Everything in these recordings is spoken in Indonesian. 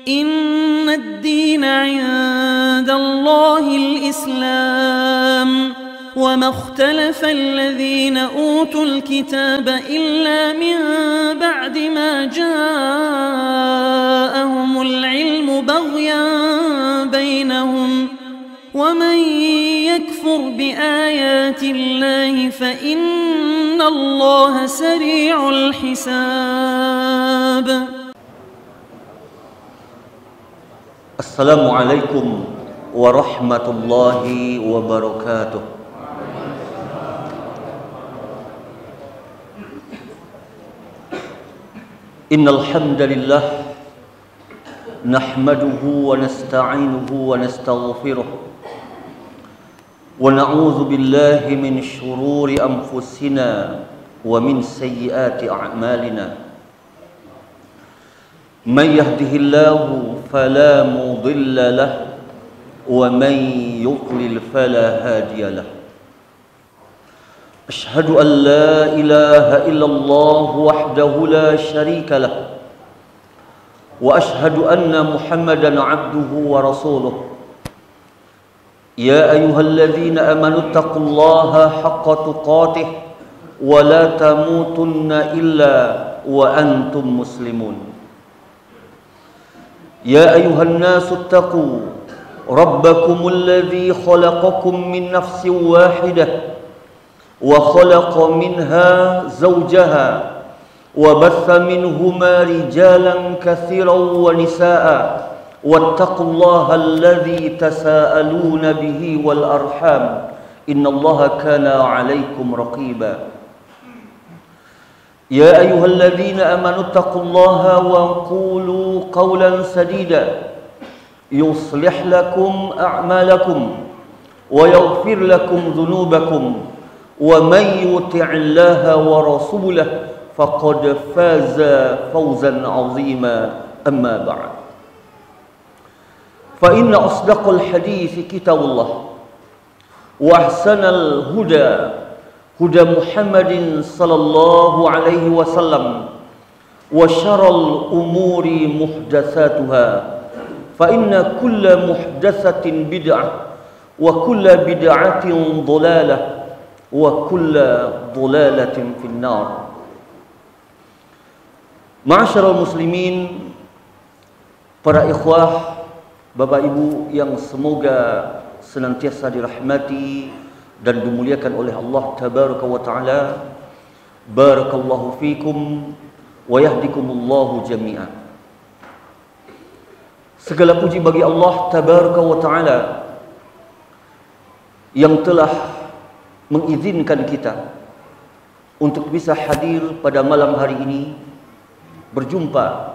إن الدين عند الله الإسلام وما اختلف الذين أوتوا الكتاب إلا من بعد ما جاءهم العلم بغيا بينهم ومن يكفر بآيات الله فإن الله سريع الحساب. السلام عليكم ورحمة الله وبركاته. إن الحمد لله نحمده ونستعينه ونستغفره ونعوذ بالله من شرور أنفسنا ومن سيئات أعمالنا. من يهده الله فلا مضل له ومن يضلل فلا هادي له. أشهد أن لا إله إلا الله وحده لا شريك له وأشهد أن محمدا عبده ورسوله. يا أيها الذين آمنوا اتقوا الله حق تقاته ولا تموتن إلا وأنتم مسلمون. يا أيها الناس اتقوا ربكم الذي خلقكم من نفس واحدة وخلق منها زوجها وبث منهما رجالا كثيرا ونساء واتقوا الله الذي تساءلون به والأرحام إن الله كان عليكم رقيبا. يا أيها الذين آمنوا اتقوا الله وقولوا قولا سديدا يصلح لكم أعمالكم ويغفر لكم ذنوبكم ومن يطع الله ورسوله فقد فاز فوزا عظيما. أما بعد فإن أصدق الحديث كتاب الله وأحسن الهدى هدى محمد صلى الله عليه وسلم وشر الأمور محدثاتها فإن كل محدثة بدعة وكل بدعة ضلالة وكل ضلالة في النار. Ma'asyiral muslimin, para ikhwah, Bapak Ibu yang semoga senantiasa dirahmati dan dimuliakan oleh Allah Tabaraka wa Ta'ala. Barakallahu fikum wa yahdikumullahu jami'an. Segala puji bagi Allah Tabaraka wa Ta'ala yang telah mengizinkan kita untuk bisa hadir pada malam hari ini, berjumpa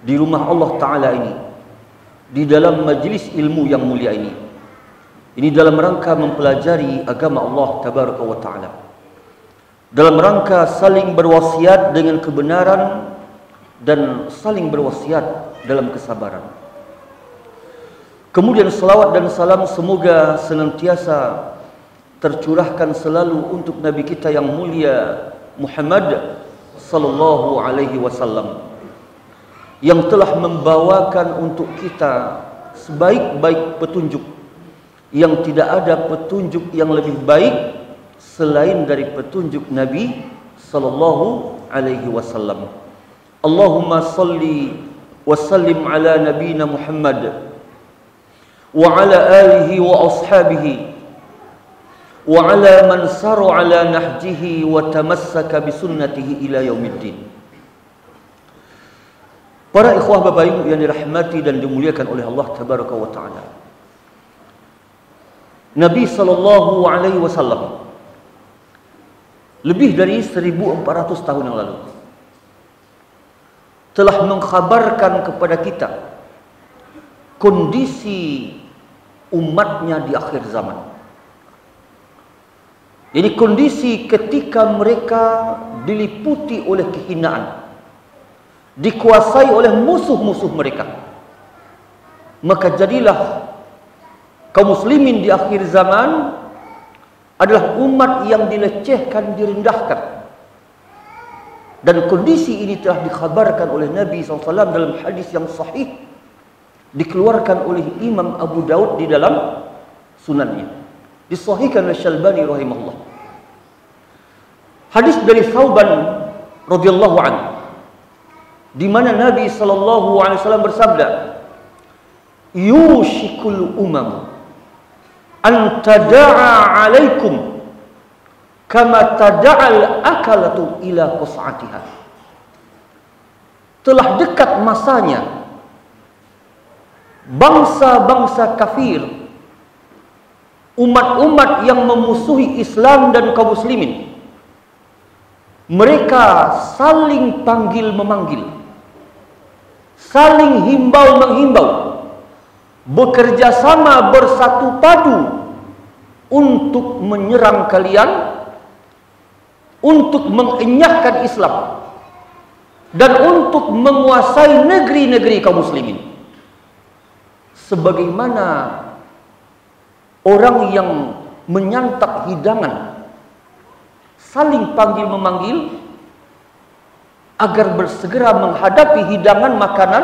di rumah Allah Ta'ala ini, di dalam majlis ilmu yang mulia ini. Ini dalam rangka mempelajari agama Allah Tabaraka wa Ta'ala, dalam rangka saling berwasiat dengan kebenaran dan saling berwasiat dalam kesabaran. Kemudian salawat dan salam semoga senantiasa tercurahkan selalu untuk Nabi kita yang mulia Muhammad sallallahu alaihi wasallam, yang telah membawakan untuk kita sebaik-baik petunjuk, yang tidak ada petunjuk yang lebih baik selain dari petunjuk Nabi sallallahu alaihi wasallam. Allahumma salli wa sallim ala nabiyina Muhammad wa ala alihi wa ashabihi wa ala man saru ala nahjihi wa tamassaka bi sunnatihi ila yaumiddin. Para ikhwah Bapak Ibu yang dirahmati dan dimuliakan oleh Allah Tabaraka wa Ta'ala, Nabi sallallahu alaihi wasallam lebih dari 1400 tahun yang lalu telah mengkhabarkan kepada kita kondisi umatnya di akhir zaman. Jadi kondisi ketika mereka diliputi oleh kehinaan, dikuasai oleh musuh-musuh mereka, maka jadilah kaum muslimin di akhir zaman adalah umat yang dilecehkan, direndahkan, Dan kondisi ini telah dikhabarkan oleh Nabi SAW dalam hadis yang sahih, dikeluarkan oleh Imam Abu Daud di dalam sunannya, disahihkan oleh Syalbani rahimahullah. Hadis dari Thauban radhiyallahu anhu, di mana Nabi SAW bersabda, yushikul umam an tada'a alaikum kama tada'al akalatu ila qus'atiha. Telah dekat masanya bangsa-bangsa kafir, umat-umat yang memusuhi Islam dan kaum muslimin, mereka saling panggil memanggil, saling himbau menghimbau, bekerja sama bersatu padu untuk menyerang kalian, untuk mengenyahkan Islam, dan untuk menguasai negeri-negeri kaum muslimin. Sebagaimana orang yang menyantap hidangan saling panggil memanggil agar bersegera menghadapi hidangan makanan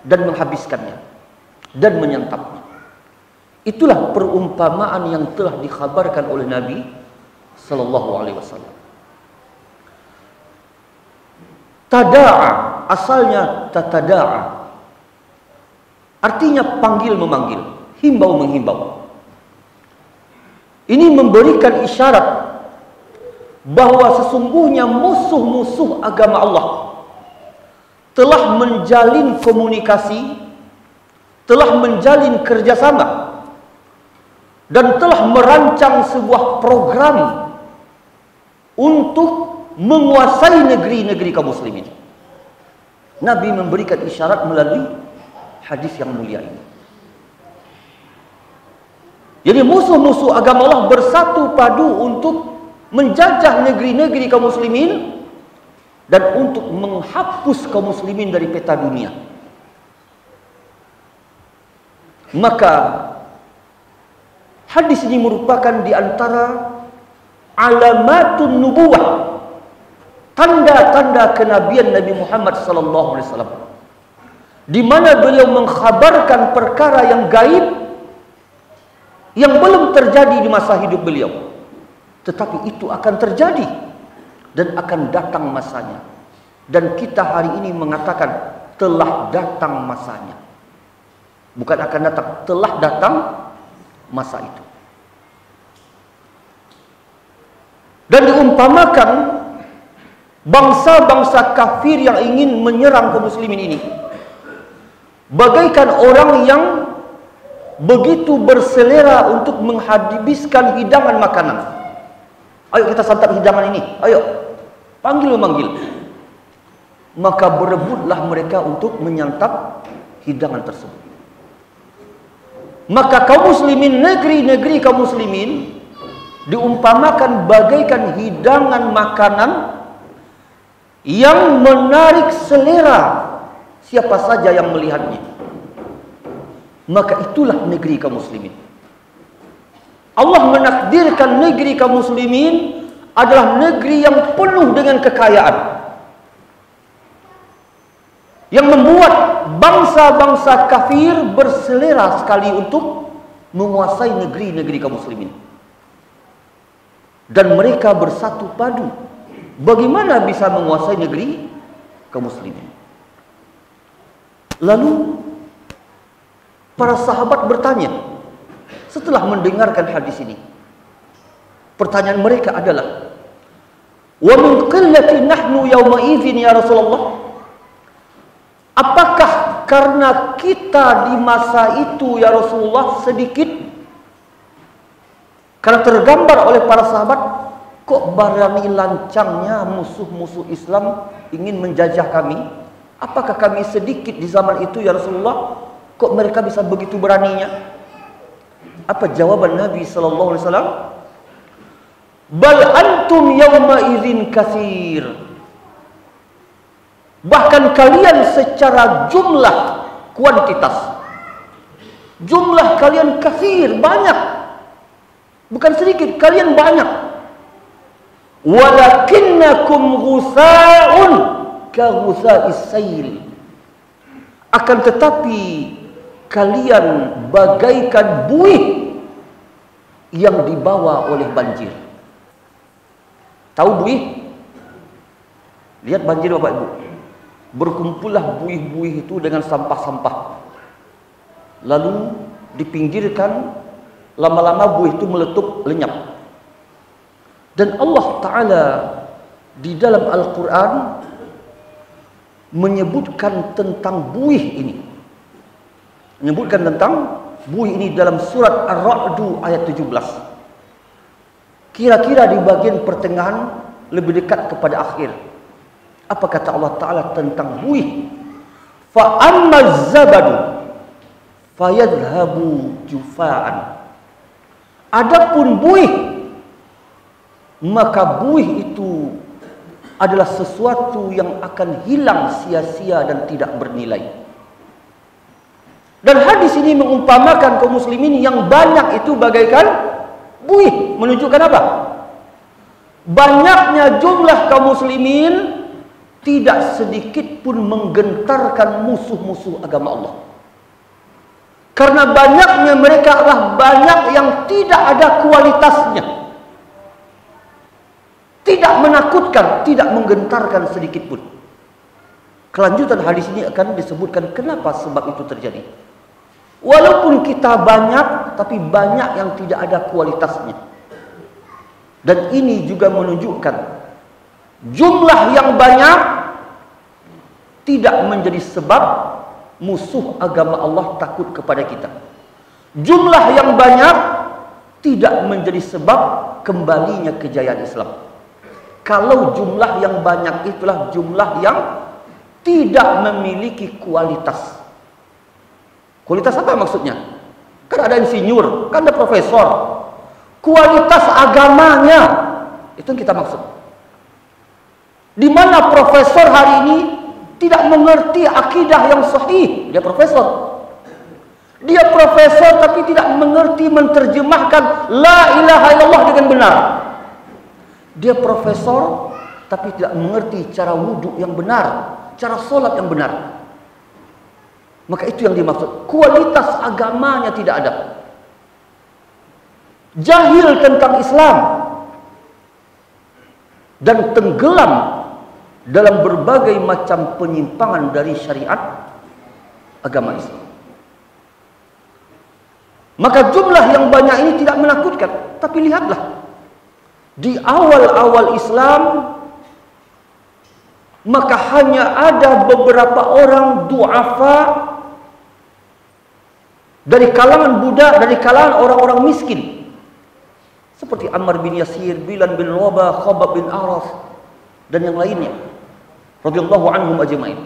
dan menghabiskannya dan menyantapnya. Itulah perumpamaan yang telah dikhabarkan oleh Nabi sallallahu alaihi wasallam. Tada'a asalnya tatada'a, artinya panggil memanggil, himbau menghimbau. Ini memberikan isyarat bahwa sesungguhnya musuh-musuh agama Allah telah menjalin komunikasi, telah menjalin kerjasama, dan telah merancang sebuah program untuk menguasai negeri-negeri kaum muslimin. Nabi memberikan isyarat melalui hadis yang mulia ini. Jadi musuh-musuh agama Allah bersatu padu untuk menjajah negeri-negeri kaum muslimin dan untuk menghapus kaum muslimin dari peta dunia. Maka hadis ini merupakan di antara alamatun nubuwah, tanda-tanda kenabian Nabi Muhammad SAW, di mana beliau mengkhabarkan perkara yang gaib yang belum terjadi di masa hidup beliau, tetapi itu akan terjadi dan akan datang masanya. Dan kita hari ini mengatakan telah datang masanya, bukan akan datang, telah datang masa itu. Dan diumpamakan bangsa-bangsa kafir yang ingin menyerang kaum muslimin ini bagaikan orang yang begitu berselera untuk menghabiskan hidangan makanan. Ayo kita santap hidangan ini, ayo, panggil memanggil. Maka berebutlah mereka untuk menyantap hidangan tersebut. Maka kaum muslimin, negeri-negeri kaum muslimin diumpamakan bagaikan hidangan makanan yang menarik selera siapa saja yang melihatnya. Maka itulah negeri kaum muslimin. Allah menakdirkan negeri kaum muslimin adalah negeri yang penuh dengan kekayaan, yang membuat bangsa-bangsa kafir berselera sekali untuk menguasai negeri-negeri kaum muslimin. Dan mereka bersatu padu bagaimana bisa menguasai negeri kaum muslimin. Lalu para sahabat bertanya setelah mendengarkan hadis ini. Pertanyaan mereka adalah, wa min qillati nahnu yawma idzin ya Rasulullah, apakah karena kita di masa itu ya Rasulullah sedikit? Karena tergambar oleh para sahabat, kok berani lancangnya musuh-musuh Islam ingin menjajah kami? Apakah kami sedikit di zaman itu ya Rasulullah? Kok mereka bisa begitu beraninya? Apa jawaban Nabi sallallahu alaihi wasallam? Bal antum yawma idzin katsir. Bahkan kalian secara jumlah, kuantitas, jumlah kalian katsir, banyak. Bukan sedikit, kalian banyak. walakinnakum ghusaa'un ka ghusaa'is sayl. Akan tetapi kalian bagaikan buih yang dibawa oleh banjir. Tahu buih? Lihat banjir Bapak Ibu. Berkumpullah buih-buih itu dengan sampah-sampah. Lalu dipinggirkan, lama-lama buih itu meletup, lenyap. Dan Allah Ta'ala di dalam Al-Quran menyebutkan tentang buih ini. Menyebutkan tentang buih ini dalam surat Ar-Ra'du ayat 17. Kira-kira di bagian pertengahan, lebih dekat kepada akhir. Apa kata Allah Ta'ala tentang buih? Fa'ammaz zabadu fayadhabu jufa'an. Adapun buih, maka buih itu adalah sesuatu yang akan hilang sia-sia dan tidak bernilai. Dan hadis ini mengumpamakan kaum muslimin yang banyak itu bagaikan buih. Menunjukkan apa? Banyaknya jumlah kaum muslimin tidak sedikit pun menggentarkan musuh-musuh agama Allah. Karena banyaknya mereka adalah banyak yang tidak ada kualitasnya. Tidak menakutkan, tidak menggentarkan sedikit pun. Kelanjutan hadis ini akan disebutkan kenapa sebab itu terjadi. Walaupun kita banyak, tapi banyak yang tidak ada kualitasnya. Dan ini juga menunjukkan jumlah yang banyak tidak menjadi sebab musuh agama Allah takut kepada kita. Jumlah yang banyak tidak menjadi sebab kembalinya kejayaan Islam. Kalau jumlah yang banyak itulah jumlah yang tidak memiliki kualitas. Kualitas apa maksudnya? Kan ada insinyur, kan ada profesor. Kualitas agamanya, itu yang kita maksud. Di mana profesor hari ini tidak mengerti akidah yang sahih. Dia profesor. Dia profesor tapi tidak mengerti menerjemahkan la ilaha illallah dengan benar. Dia profesor tapi tidak mengerti cara wudhu yang benar, cara sholat yang benar. Maka itu yang dimaksud. Kualitas agamanya tidak ada. Jahil tentang Islam dan tenggelam dalam berbagai macam penyimpangan dari syariat agama Islam. Maka jumlah yang banyak ini tidak menakutkan. Tapi lihatlah, di awal-awal Islam maka hanya ada beberapa orang du'afa dari kalangan budak, dari kalangan orang-orang miskin, seperti Ammar bin Yasir, Bilal bin Rabah, Khabbab bin Araf, dan yang lainnya, radhiyallahu anhum ajma'in.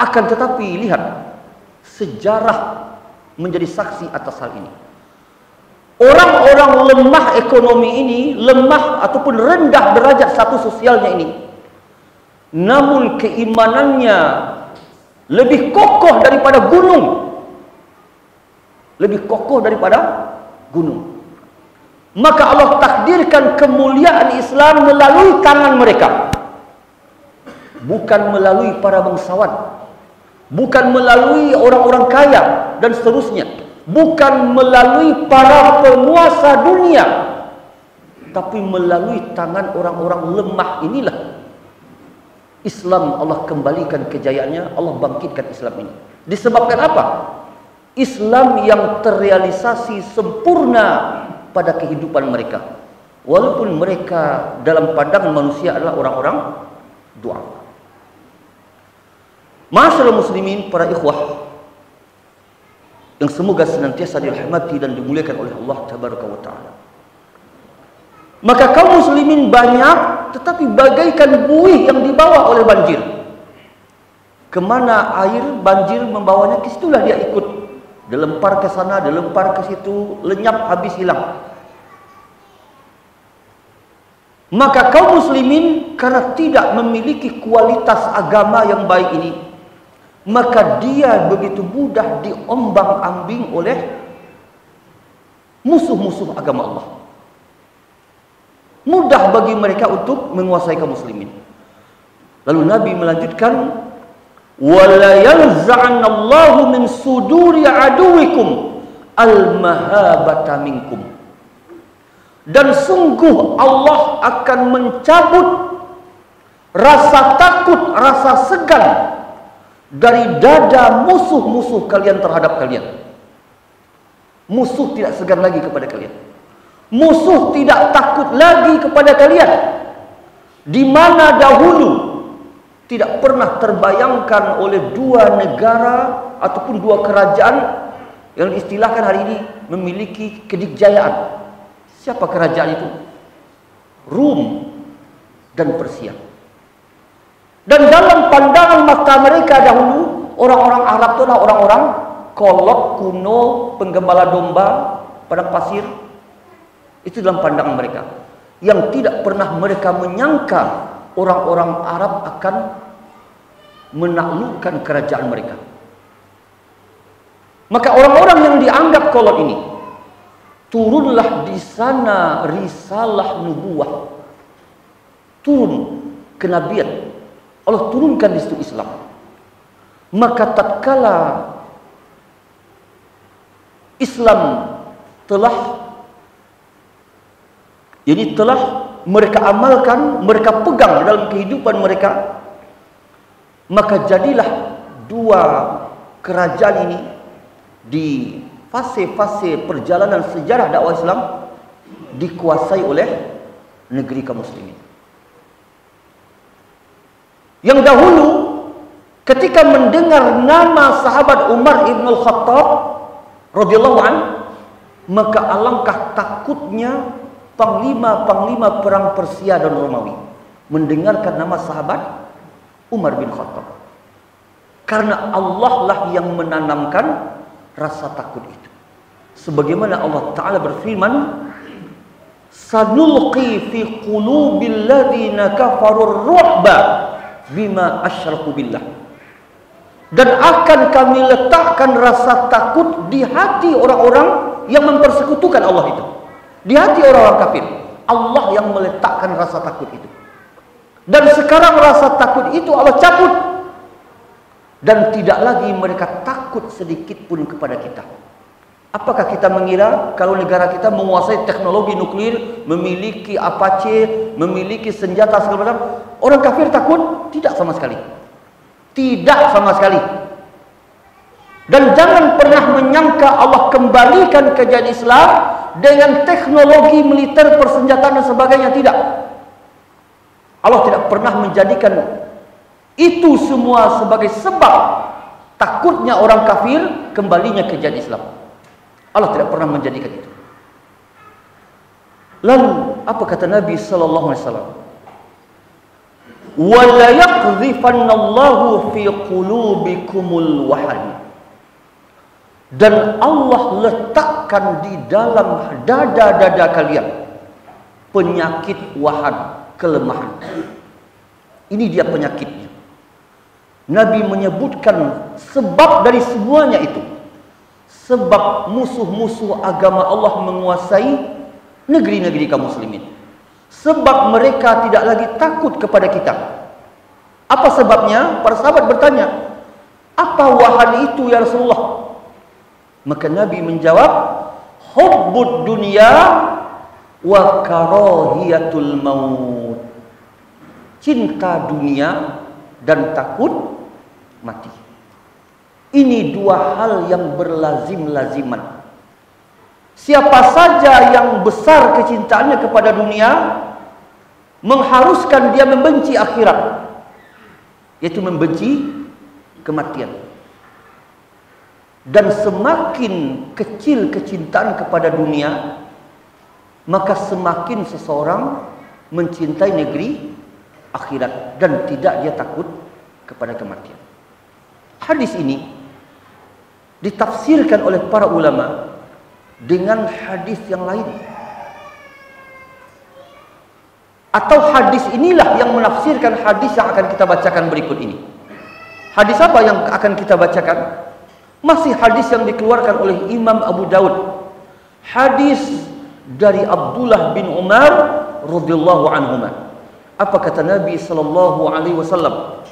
Akan tetapi lihat, sejarah menjadi saksi atas hal ini. Orang-orang lemah ekonomi ini, lemah ataupun rendah derajat status sosialnya ini, namun keimanannya lebih kokoh daripada gunung. Lebih kokoh daripada gunung. Maka Allah takdirkan kemuliaan Islam melalui tangan mereka. Bukan melalui para bangsawan. Bukan melalui orang-orang kaya dan seterusnya. Bukan melalui para penguasa dunia. Tapi melalui tangan orang-orang lemah inilah Islam Allah kembalikan kejayaannya, Allah bangkitkan Islam ini. Disebabkan apa? Islam yang terrealisasi sempurna pada kehidupan mereka. Walaupun mereka dalam pandangan manusia adalah orang-orang du'afa. Ma'asyiral muslimin, para ikhwah yang semoga senantiasa dirahmati dan dimuliakan oleh Allah Tabaraka wa Ta'ala. Maka kaum muslimin banyak, tetapi bagaikan buih yang dibawa oleh banjir. Kemana air banjir membawanya, ke situlah dia ikut. Dilempar ke sana, dilempar ke situ, lenyap, habis, hilang. Maka kaum muslimin karena tidak memiliki kualitas agama yang baik ini, maka dia begitu mudah diombang-ambing oleh musuh-musuh agama Allah. Mudah bagi mereka untuk menguasai kaum muslimin. Lalu Nabi melanjutkan, wala yanza'anallahu min suduri aduwikum al-mahabata minkum. Dan sungguh Allah akan mencabut rasa takut, rasa segan dari dada musuh-musuh kalian terhadap kalian. Musuh tidak segan lagi kepada kalian. Musuh tidak takut lagi kepada kalian. Di mana dahulu tidak pernah terbayangkan oleh dua negara ataupun dua kerajaan yang diistilahkan hari ini memiliki kedikjayaan. Siapa kerajaan itu? Rum dan Persia. Dan dalam pandangan mata mereka dahulu, orang-orang Arab itu adalah orang-orang kolot, kuno, penggembala domba, padang pasir. Itu dalam pandangan mereka. Yang tidak pernah mereka menyangka orang-orang Arab akan menaklukkan kerajaan mereka. Maka orang-orang yang dianggap kolot ini, turunlah di sana risalah nubuwah, turun kenabian. Allah turunkan di situ Islam. Maka tatkala Islam telah mereka amalkan, mereka pegang dalam kehidupan mereka, maka jadilah dua kerajaan ini di fase-fase perjalanan sejarah dakwah Islam dikuasai oleh negeri kaum muslimin. Yang dahulu ketika mendengar nama sahabat Umar ibn al-Khattab radhiyallahu an, maka alangkah takutnya panglima-panglima perang Persia dan Romawi mendengarkan nama sahabat Umar bin Khattab. Karena Allah lah yang menanamkan rasa takut itu. Sebagaimana Allah Ta'ala berfirman, sanulqi fi qulubil ladzina kafarur ru'ba bima asyraku billah. Dan akan kami letakkan rasa takut di hati orang-orang yang mempersekutukan Allah itu. Di hati orang-orang kafir, Allah yang meletakkan rasa takut itu. Dan sekarang rasa takut itu Allah cabut. Dan tidak lagi mereka takut sedikit pun kepada kita. Apakah kita mengira kalau negara kita menguasai teknologi nuklir, memiliki Apache, memiliki senjata segala macam, orang kafir takut? Tidak sama sekali. Tidak sama sekali. Dan jangan pernah menyangka Allah kembalikan kejayaan Islam dengan teknologi militer, persenjataan dan sebagainya. Tidak. Allah tidak pernah menjadikan itu semua sebagai sebab takutnya orang kafir kembalinya kejayaan Islam. Allah tidak pernah menjadikan itu. Lalu apa kata Nabi sallallahu alaihi wasallam? Wa la yaqdhifannallahu fi qulubikumul wahan. Dan Allah letakkan di dalam dada-dada kalian penyakit wahan, kelemahan. Ini dia penyakitnya. Nabi menyebutkan sebab dari semuanya itu. Sebab musuh-musuh agama Allah menguasai negeri-negeri kaum muslimin. Sebab mereka tidak lagi takut kepada kita. Apa sebabnya? Para sahabat bertanya, apa wahan itu ya Rasulullah? Maka Nabi menjawab, hubbud dunya wa karahiyatul maut. Cinta dunia dan takut mati. Ini dua hal yang berlazim-laziman. Siapa saja yang besar kecintaannya kepada dunia, mengharuskan dia membenci akhirat, yaitu membenci kematian. Dan semakin kecil kecintaan kepada dunia, maka semakin seseorang mencintai negeri akhirat dan tidak dia takut kepada kematian. Hadis ini ditafsirkan oleh para ulama dengan hadis yang lain. Atau hadis inilah yang menafsirkan hadis yang akan kita bacakan berikut ini. Hadis apa yang akan kita bacakan? Masih hadis yang dikeluarkan oleh Imam Abu Daud. Hadis dari Abdullah bin Umar radhiyallahu anhuma. Apa kata Nabi sallallahu alaihi wasallam?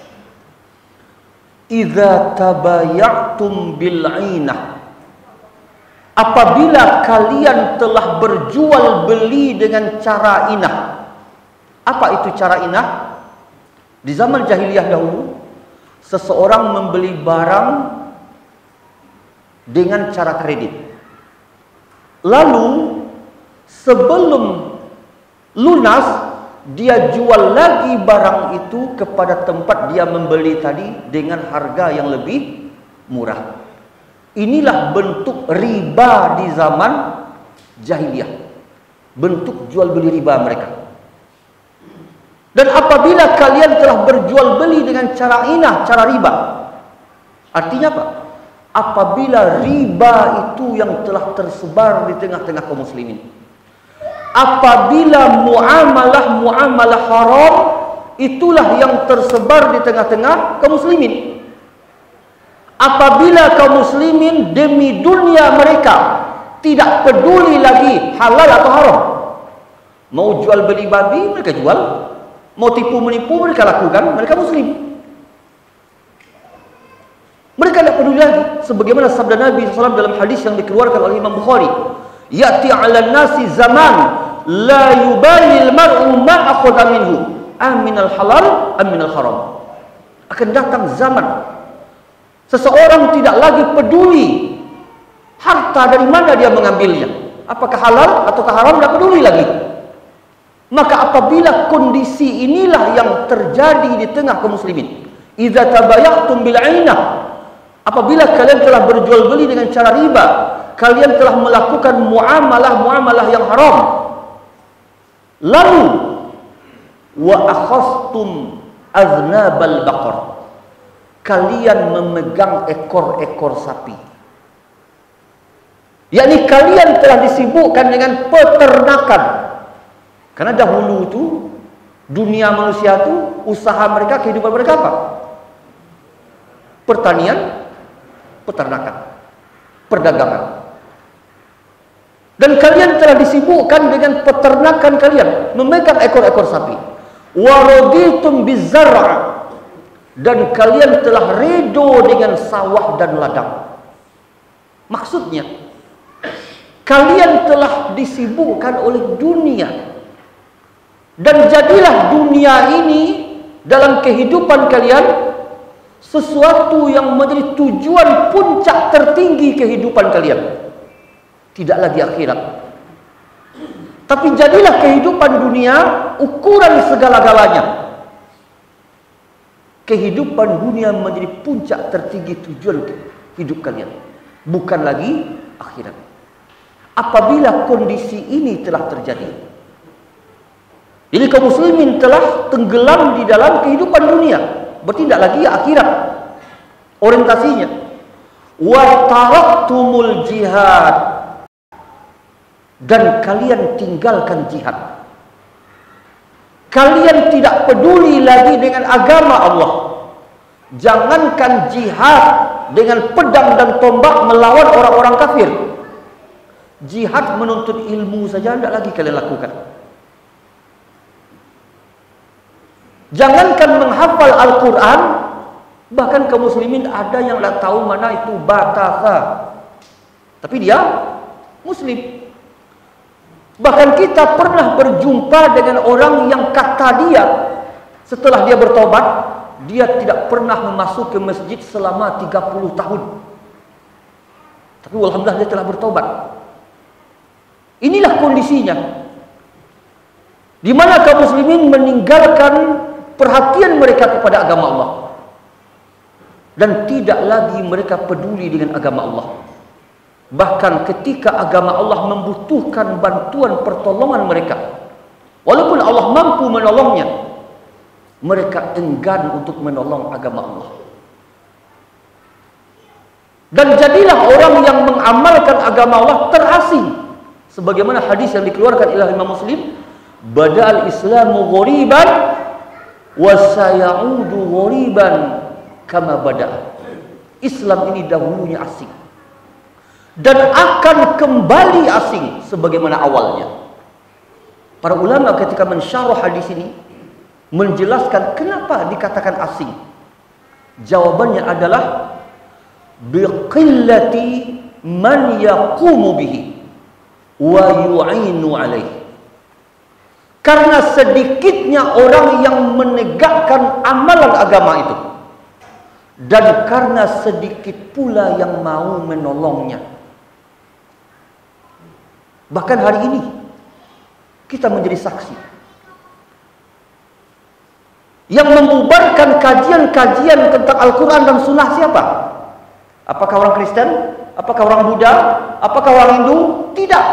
Idza tabaya'tum bil 'ainah, apabila kalian telah berjual beli dengan cara inah. Apa itu cara inah? Di zaman jahiliyah dahulu, seseorang membeli barang dengan cara kredit. Lalu sebelum lunas, dia jual lagi barang itu kepada tempat dia membeli tadi dengan harga yang lebih murah. Inilah bentuk riba di zaman jahiliyah. Bentuk jual beli riba mereka. Dan apabila kalian telah berjual beli dengan cara inah, cara riba, artinya apa? Apabila riba itu yang telah tersebar di tengah-tengah kaum muslimin, apabila muamalah haram itulah yang tersebar di tengah-tengah kaum muslimin, apabila kaum muslimin demi dunia mereka tidak peduli lagi halal atau haram, mau jual beli babi mereka jual, mau tipu menipu mereka lakukan, mereka muslim. Mereka tidak peduli lagi. Sebagaimana sabda Nabi SAW dalam hadis yang dikeluarkan oleh Imam Bukhari, ya'ti 'alan nasi zaman la yubali al-mar'u ma akhadha minhu aminal halal aminal haram. Akan datang zaman seseorang tidak lagi peduli harta dari mana dia mengambilnya, apakah halal ataukah haram, tidak peduli lagi. Maka apabila kondisi inilah yang terjadi di tengah kaum muslimin, idza tabaya'tum bil 'ainah, apabila kalian telah berjual beli dengan cara riba, kalian telah melakukan muamalah yang haram, lalu wa akhastum aznabal baqar, kalian memegang ekor-ekor sapi, yakni kalian telah disibukkan dengan peternakan. Karena dahulu itu dunia manusia itu, usaha mereka, kehidupan mereka apa? Pertanian, peternakan, perdagangan. Dan kalian telah disibukkan dengan peternakan kalian, memegang ekor-ekor sapi. Waraditum bizar'a, dan kalian telah redo dengan sawah dan ladang. Maksudnya, kalian telah disibukkan oleh dunia. Dan jadilah dunia ini dalam kehidupan kalian sesuatu yang menjadi tujuan puncak tertinggi kehidupan kalian. Tidak lagi akhirat. Tapi jadilah kehidupan dunia ukuran segala-galanya. Kehidupan dunia menjadi puncak tertinggi tujuan hidup kalian, bukan lagi akhirat. Apabila kondisi ini telah terjadi, jadi kaum muslimin telah tenggelam di dalam kehidupan dunia, bertindak lagi akhirat orientasinya. Wa taraktumul jihad, dan kalian tinggalkan jihad. Kalian tidak peduli lagi dengan agama Allah. Jangankan jihad dengan pedang dan tombak melawan orang-orang kafir, jihad menuntut ilmu saja tidak lagi kalian lakukan. Jangankan menghafal Al-Quran, bahkan kaum muslimin ada yang tak tahu mana itu batasa, tapi dia muslim. Bahkan kita pernah berjumpa dengan orang yang kata dia setelah dia bertobat, dia tidak pernah memasuki masjid selama 30 tahun. Tapi alhamdulillah dia telah bertobat. Inilah kondisinya, di mana kaum muslimin meninggalkan perhatian mereka kepada agama Allah, dan tidak lagi mereka peduli dengan agama Allah. Bahkan ketika agama Allah membutuhkan bantuan pertolongan mereka, walaupun Allah mampu menolongnya, mereka enggan untuk menolong agama Allah. Dan jadilah orang yang mengamalkan agama Allah terasing, sebagaimana hadis yang dikeluarkan oleh Imam Muslim, bada'al islamu ghoriban wa sayaudu ghoriban kama bada'a. Islam ini dahulunya asing dan akan kembali asing sebagaimana awalnya. Para ulama ketika mensyarah hadis ini menjelaskan kenapa dikatakan asing. Jawabannya adalah biqillati man yaqumu bihi wa yu'inu alaihi. Karena sedikitnya orang yang menegakkan amalan agama itu, dan karena sedikit pula yang mau menolongnya. Bahkan hari ini kita menjadi saksi. Yang membubarkan kajian-kajian tentang Al-Quran dan Sunnah siapa? Apakah orang Kristen? Apakah orang Buddha? Apakah orang Hindu? Tidak.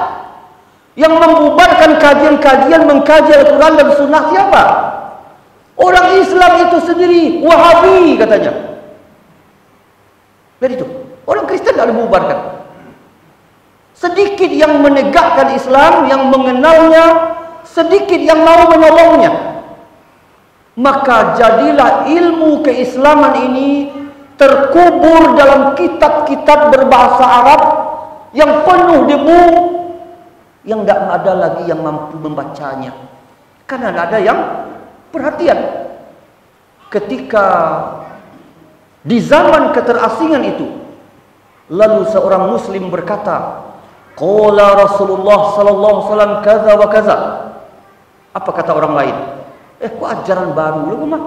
Yang membubarkan kajian-kajian mengkaji Al-Quran dan Sunnah siapa? Orang Islam itu sendiri, Wahabi katanya. Lihat itu, orang Kristen tidak dibubarkan. Sedikit yang menegakkan Islam, yang mengenalnya, sedikit yang mau menolongnya. Maka jadilah ilmu keislaman ini terkubur dalam kitab-kitab berbahasa Arab yang penuh debu, yang tidak ada lagi yang mampu membacanya karena tidak ada yang perhatian. Ketika di zaman keterasingan itu, lalu seorang muslim berkata, qala Rasulullah sallallahu alaihi wasallam kaza wa kaza. Apa kata orang lain? Kok ajaran baru lu mah?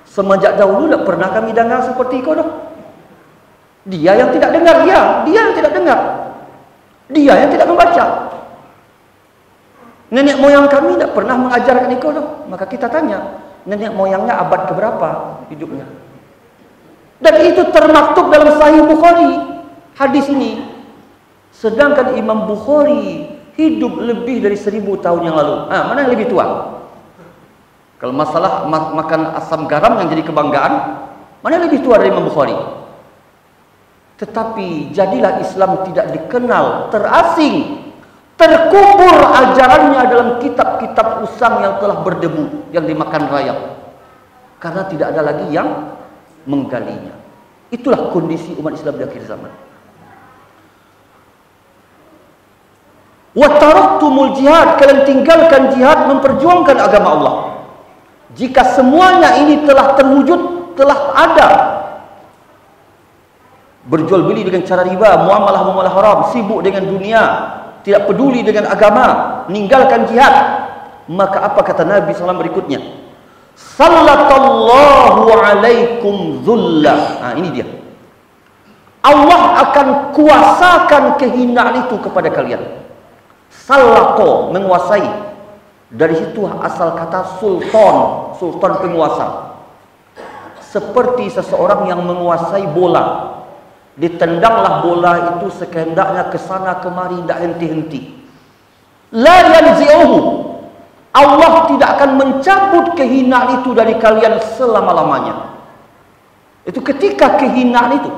Semenjak dahulu tidak pernah kami dengar seperti kau dah. Dia yang tidak dengar, dia yang tidak dengar. Dia yang tidak membaca. Nenek moyang kami tidak pernah mengajarkan itu dah. Maka kita tanya, nenek moyangnya abad keberapa hidupnya? Dan itu termaktub dalam Sahih Bukhari, hadis ini. Sedangkan Imam Bukhari hidup lebih dari 1000 tahun yang lalu. Mana yang lebih tua? Kalau masalah makan asam garam yang jadi kebanggaan, mana yang lebih tua dari Imam Bukhari? Tetapi jadilah Islam tidak dikenal, terasing, terkubur ajarannya dalam kitab-kitab usang yang telah berdebu, yang dimakan rayap. Karena tidak ada lagi yang menggalinya. Itulah kondisi umat Islam di akhir zaman. Wa taraktumul jihad, kalian tinggalkan jihad memperjuangkan agama Allah. Jika semuanya ini telah terwujud, telah ada, berjual beli dengan cara riba, muamalah haram, sibuk dengan dunia, tidak peduli dengan agama, meninggalkan jihad, maka apa kata Nabi SAW berikutnya? Sallatallahu alaikum dhullah. Ini dia. Allah akan kuasakan kehinaan itu kepada kalian. Sallato, menguasai. Dari situ asal kata sultan penguasa. Seperti seseorang yang menguasai bola. Ditendanglah bola itu sekehendaknya ke sana kemari, tidak henti-henti. La yanzi'uhu. Allah tidak akan mencabut kehinaan itu dari kalian selama-lamanya. Itu ketika kehinaan itu.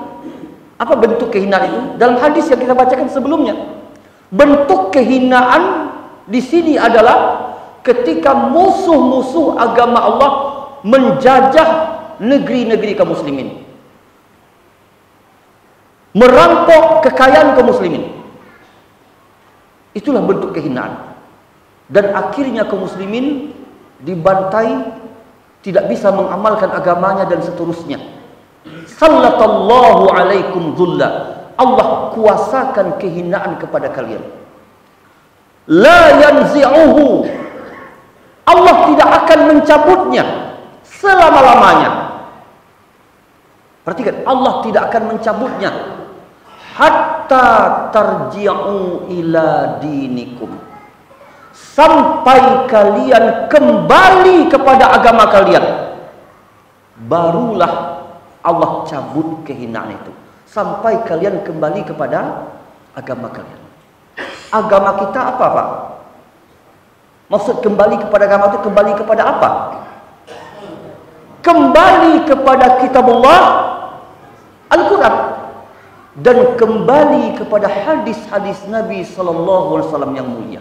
Apa bentuk kehinaan itu? Dalam hadis yang kita bacakan sebelumnya. Bentuk kehinaan di sini adalah ketika musuh-musuh agama Allah menjajah negeri-negeri kaum muslimin, merampok kekayaan kaum muslimin. Itulah bentuk kehinaan. Dan akhirnya kaum muslimin dibantai, tidak bisa mengamalkan agamanya dan seterusnya. Sallallahu alaikum dhullah. Allah kuasakan kehinaan kepada kalian. La yanzi'uhu. Allah tidak akan mencabutnya selama-lamanya. Perhatikan, Allah tidak akan mencabutnya hatta tarji'u ila dinikum, sampai kalian kembali kepada agama kalian. Barulah Allah cabut kehinaan itu, sampai kalian kembali kepada agama kalian. Agama kita apa, Pak? Maksud kembali kepada agama itu kembali kepada apa? Kembali kepada kitabullah, Al-Quran, dan kembali kepada hadis-hadis Nabi SAW yang mulia.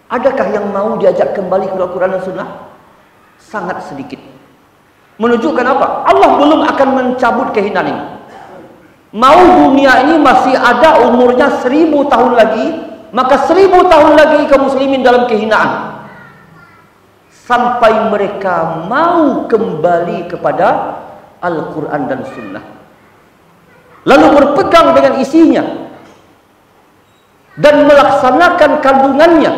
Adakah yang mau diajak kembali kepada Al-Quran dan Sunnah? Sangat sedikit. Menunjukkan apa? Allah belum akan mencabut kehinaan ini. Mau dunia ini masih ada umurnya 1000 tahun lagi, maka 1000 tahun lagi kaum muslimin dalam kehinaan sampai mereka mau kembali kepada Al-Quran dan Sunnah, lalu berpegang dengan isinya dan melaksanakan kandungannya,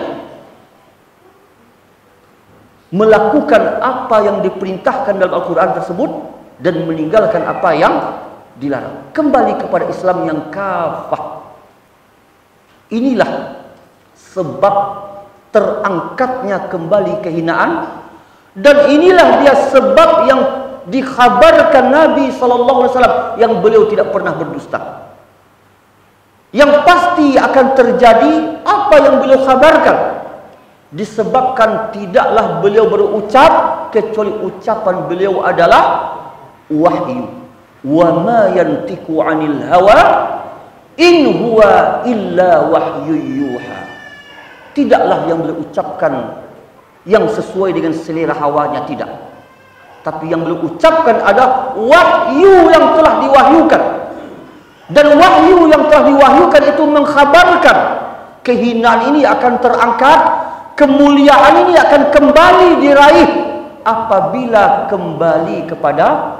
melakukan apa yang diperintahkan dalam Al-Quran tersebut dan meninggalkan apa yang dilarang, kembali kepada Islam yang kafah. Inilah sebab terangkatnya kembali kehinaan, dan inilah dia sebab yang dikhabarkan Nabi SAW yang beliau tidak pernah berdusta. Yang pasti akan terjadi apa yang beliau khabarkan, disebabkan tidaklah beliau berucap kecuali ucapan beliau adalah wahyu. Wa ma yantiqu 'anil hawa in huwa illa wahyu yuha. Tidaklah yang beliau ucapkan yang sesuai dengan selera hawanya, tidak. Tapi yang beliau ucapkan adalah wahyu yang telah diwahyukan. Dan wahyu yang telah diwahyukan itu mengkhabarkan kehinaan ini akan terangkat, kemuliaan ini akan kembali diraih apabila kembali kepada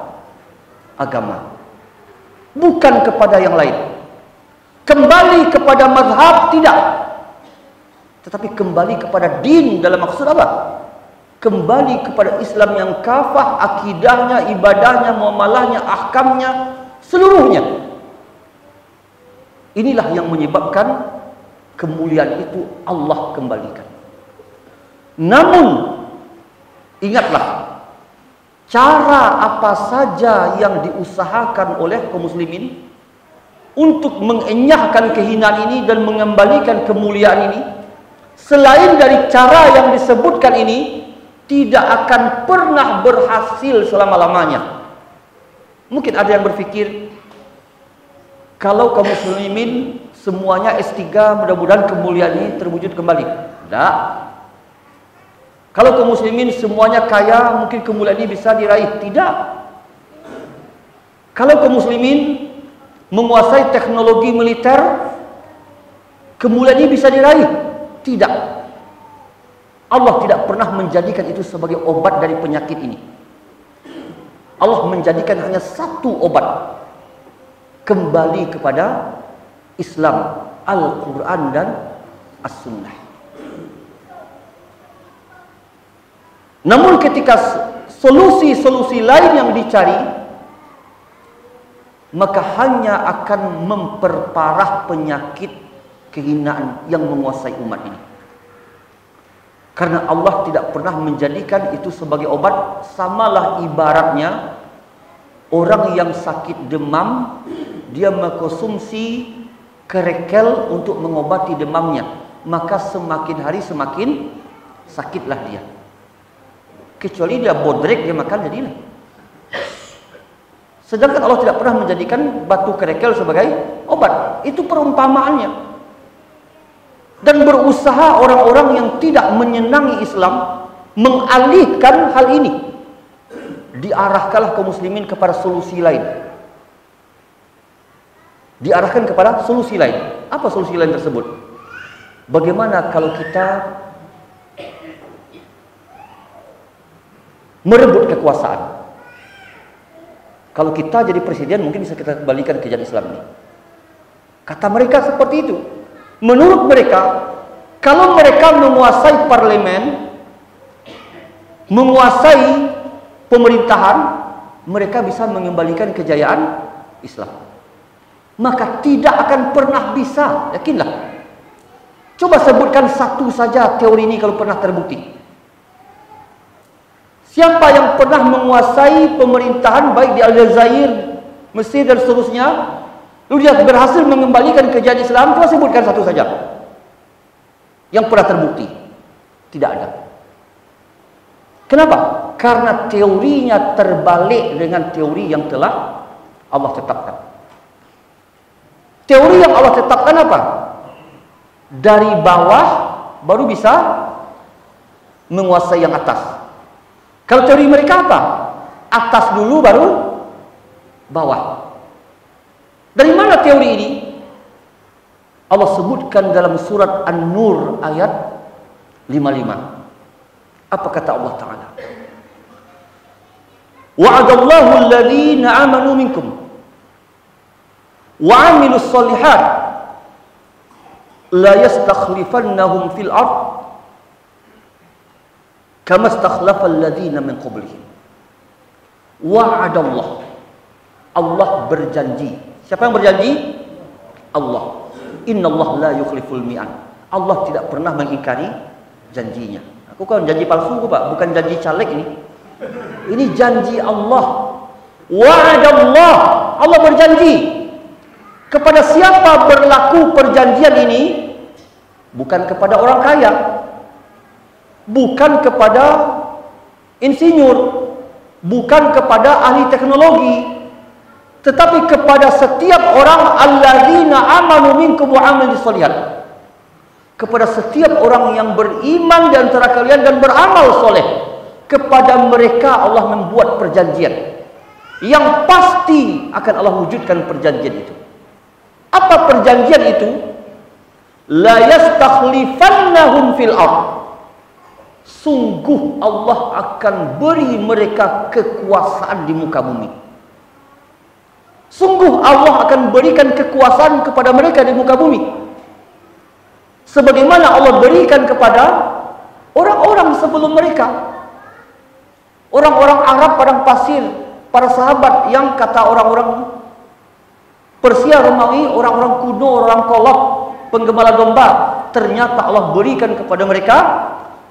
agama, bukan kepada yang lain. Kembali kepada mazhab tidak, tetapi kembali kepada din. Dalam maksud apa? Kembali kepada Islam yang kafah, akidahnya, ibadahnya, muamalahnya, ahkamnya, seluruhnya. Inilah yang menyebabkan kemuliaan itu Allah kembalikan. Namun ingatlah, cara apa saja yang diusahakan oleh kaum muslimin untuk mengenyahkan kehinaan ini dan mengembalikan kemuliaan ini, selain dari cara yang disebutkan ini, tidak akan pernah berhasil selama-lamanya. Mungkin ada yang berpikir, kalau kaum muslimin semuanya S3, mudah-mudahan kemuliaan ini terwujud kembali. Tidak. Kalau kaum muslimin semuanya kaya, mungkin kemuliaan ini bisa diraih. Tidak. Kalau kaum muslimin menguasai teknologi militer, kemuliaan ini bisa diraih. Tidak. Allah tidak pernah menjadikan itu sebagai obat dari penyakit ini. Allah menjadikan hanya satu obat: kembali kepada Islam, Al-Quran dan As-Sunnah. Namun ketika solusi-solusi lain yang dicari, maka hanya akan memperparah penyakit kehinaan yang menguasai umat ini. Karena Allah tidak pernah menjadikan itu sebagai obat. Samalah ibaratnya orang yang sakit demam, dia mengkonsumsi kerekel untuk mengobati demamnya, maka semakin hari semakin sakitlah dia. Kecuali dia bodrek, dia makan jadilah. Sedangkan Allah tidak pernah menjadikan batu kerekel sebagai obat. Itu perumpamaannya. Dan berusaha orang-orang yang tidak menyenangi Islam mengalihkan hal ini. Diarahkanlah kaum muslimin kepada solusi lain. Diarahkan kepada solusi lain. Apa solusi lain tersebut? Bagaimana kalau kita merebut kekuasaan? Kalau kita jadi presiden, mungkin bisa kita kembalikan ke jalan Islam ini. Kata mereka seperti itu. Menurut mereka, kalau mereka menguasai parlemen, menguasai pemerintahan, mereka bisa mengembalikan kejayaan Islam. Maka tidak akan pernah bisa, yakinlah. Coba sebutkan satu saja teori ini kalau pernah terbukti. Siapa yang pernah menguasai pemerintahan baik di Aljazair, Mesir dan seterusnya, lalu dia berhasil mengembalikan kejayaan Islam? Coba sebutkan satu saja yang pernah terbukti. Tidak ada. Kenapa? Karena teorinya terbalik dengan teori yang telah Allah tetapkan. Teori yang Allah tetapkan apa? Dari bawah baru bisa menguasai yang atas. Kalau teori mereka apa? Atas dulu baru bawah. Dari mana teori ini? Allah sebutkan dalam surat An-Nur ayat 55. Apa kata Allah Ta'ala? Wa'adallahu alladhina amanu minkum wa 'amilus shalihat la yastakhlifannahum fil ard kama istakhlafa alladhina min qablihim. Wa'adallah, Allah berjanji. Siapa yang berjanji? Allah. Innallah la yukhliful mi'ad. Allah tidak pernah mengingkari janjinya. Aku kan janji palsu Pak, bukan janji caleg ini. Ini janji Allah. Wa'adallah, Allah berjanji. Kepada siapa berlaku perjanjian ini? Bukan kepada orang kaya, bukan kepada insinyur, bukan kepada ahli teknologi, tetapi kepada setiap orang alladzina amanu minkum wa 'amilus shalihat. Kepada setiap orang yang beriman di antara kalian dan beramal soleh, kepada mereka Allah membuat perjanjian yang pasti akan Allah wujudkan perjanjian itu. Apa perjanjian itu? La yastakhlifannahum fil ardh. Sungguh Allah akan beri mereka kekuasaan di muka bumi. Sungguh Allah akan berikan kekuasaan kepada mereka di muka bumi, sebagaimana Allah berikan kepada orang-orang sebelum mereka. Orang-orang Arab padang pasir, para sahabat yang kata orang-orang Persia, Romawi, orang-orang kuno, orang Kolok, penggembala domba, ternyata Allah berikan kepada mereka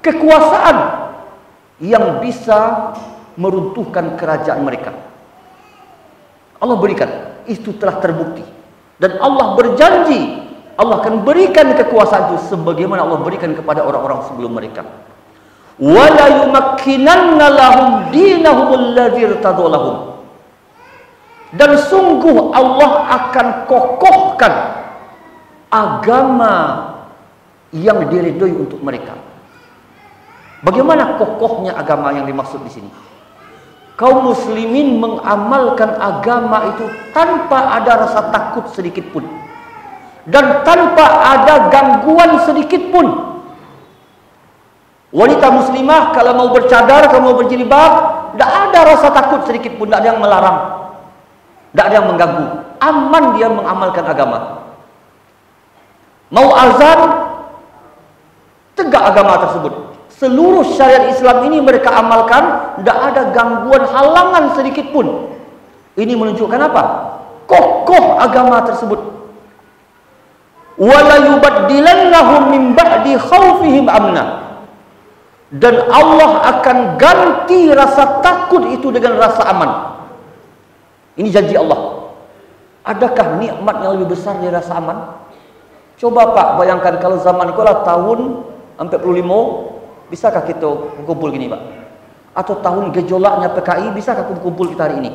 kekuasaan yang bisa meruntuhkan kerajaan mereka. Allah berikan, itu telah terbukti. Dan Allah berjanji Allah akan berikan kekuasaan itu sebagaimana Allah berikan kepada orang-orang sebelum mereka. Wala yumakkinanna lahum dinahumul ladzi irtadha lahum. Dan sungguh Allah akan kokohkan agama yang diridhoi untuk mereka. Bagaimana kokohnya agama yang dimaksud di sini? Kaum muslimin mengamalkan agama itu tanpa ada rasa takut sedikit pun, dan tanpa ada gangguan sedikit pun. Wanita muslimah kalau mau bercadar, kalau mau berjilbab, tidak ada rasa takut sedikit pun, tidak ada yang melarang, tidak ada yang mengganggu. Aman dia mengamalkan agama. Mau azan, tegak agama tersebut. Seluruh syariat Islam ini mereka amalkan, tidak ada gangguan, halangan sedikit pun. Ini menunjukkan apa? Kokoh agama tersebut. Wala yubaddilannahum min ba'di khaufihim amna. Dan Allah akan ganti rasa takut itu dengan rasa aman. Ini janji Allah. Adakah nikmat yang lebih besar dari rasa aman? Coba Pak bayangkan kalau zaman itu adalah tahun 45, bisakah kita kumpul gini Pak? Atau tahun gejolaknya PKI, bisakah kumpul kita hari ini?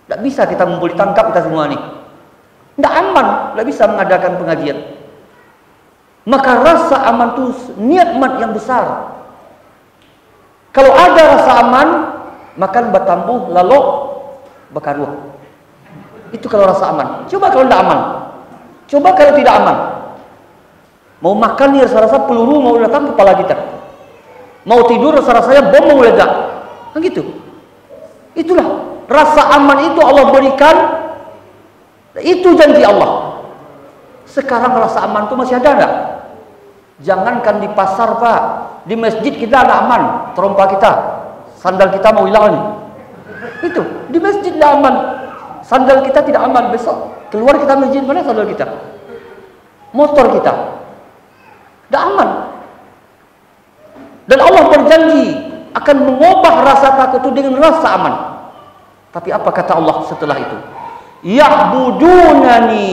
Tidak bisa kita kumpul, ditangkap kita semua nih. Tidak aman, tidak bisa mengadakan pengajian. Maka rasa aman itu nikmat yang besar. Kalau ada rasa aman, makan batambuh, lalok, bakaruh. Itu kalau rasa aman. Coba kalau tidak aman. Coba kalau tidak aman. Mau makan nih rasa-rasa peluru mau datang kepala kita. Mau tidur rasa-rasanya bom mau meledak. Kan gitu. Itulah rasa aman itu Allah berikan. Itu janji Allah. Sekarang rasa aman itu masih ada enggak? Jangankan di pasar Pak, di masjid kita ada aman, terompa kita, sandal kita mau hilang nih. Itu di masjid tidak aman, sandal kita tidak aman. Besok keluar kita masjid, mana sandal kita? Motor kita tidak aman. Dan Allah berjanji akan mengubah rasa takut itu dengan rasa aman. Tapi apa kata Allah setelah itu? Ya'budunani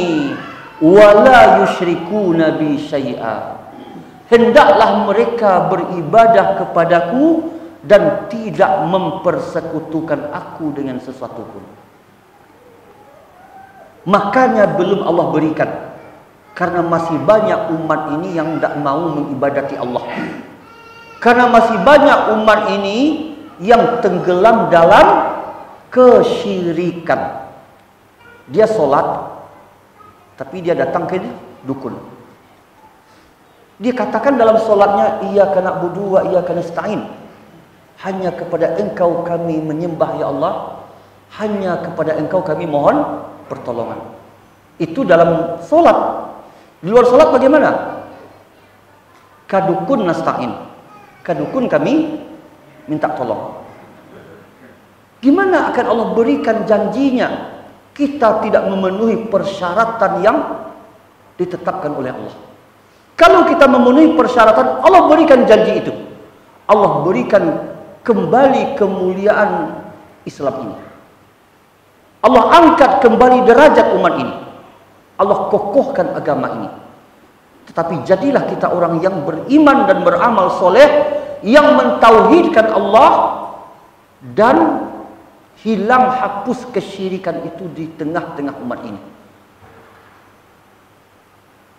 wa la yusyrikuna bi syai'a. Hendaklah mereka beribadah kepadaku dan tidak mempersekutukan aku dengan sesuatu pun. Makanya belum Allah berikan, karena masih banyak umat ini yang tidak mau mengibadati Allah. Karena masih banyak umat ini yang tenggelam dalam kesyirikan. Dia sholat, tapi dia datang ke dukun. Dia katakan dalam solatnya, iyyaka na'budu wa iyyaka nasta'in. Hanya kepada Engkau kami menyembah ya Allah. Hanya kepada Engkau kami mohon pertolongan. Itu dalam solat. Di luar solat bagaimana? Kadukun nasta'in. Kadukun kami minta tolong. Gimana akan Allah berikan janjinya? Kita tidak memenuhi persyaratan yang ditetapkan oleh Allah. Kalau kita memenuhi persyaratan, Allah berikan janji itu. Allah berikan kembali kemuliaan Islam ini. Allah angkat kembali derajat umat ini. Allah kokohkan agama ini. Tetapi jadilah kita orang yang beriman dan beramal soleh, yang mentauhidkan Allah, dan hilang hapus kesyirikan itu di tengah-tengah umat ini.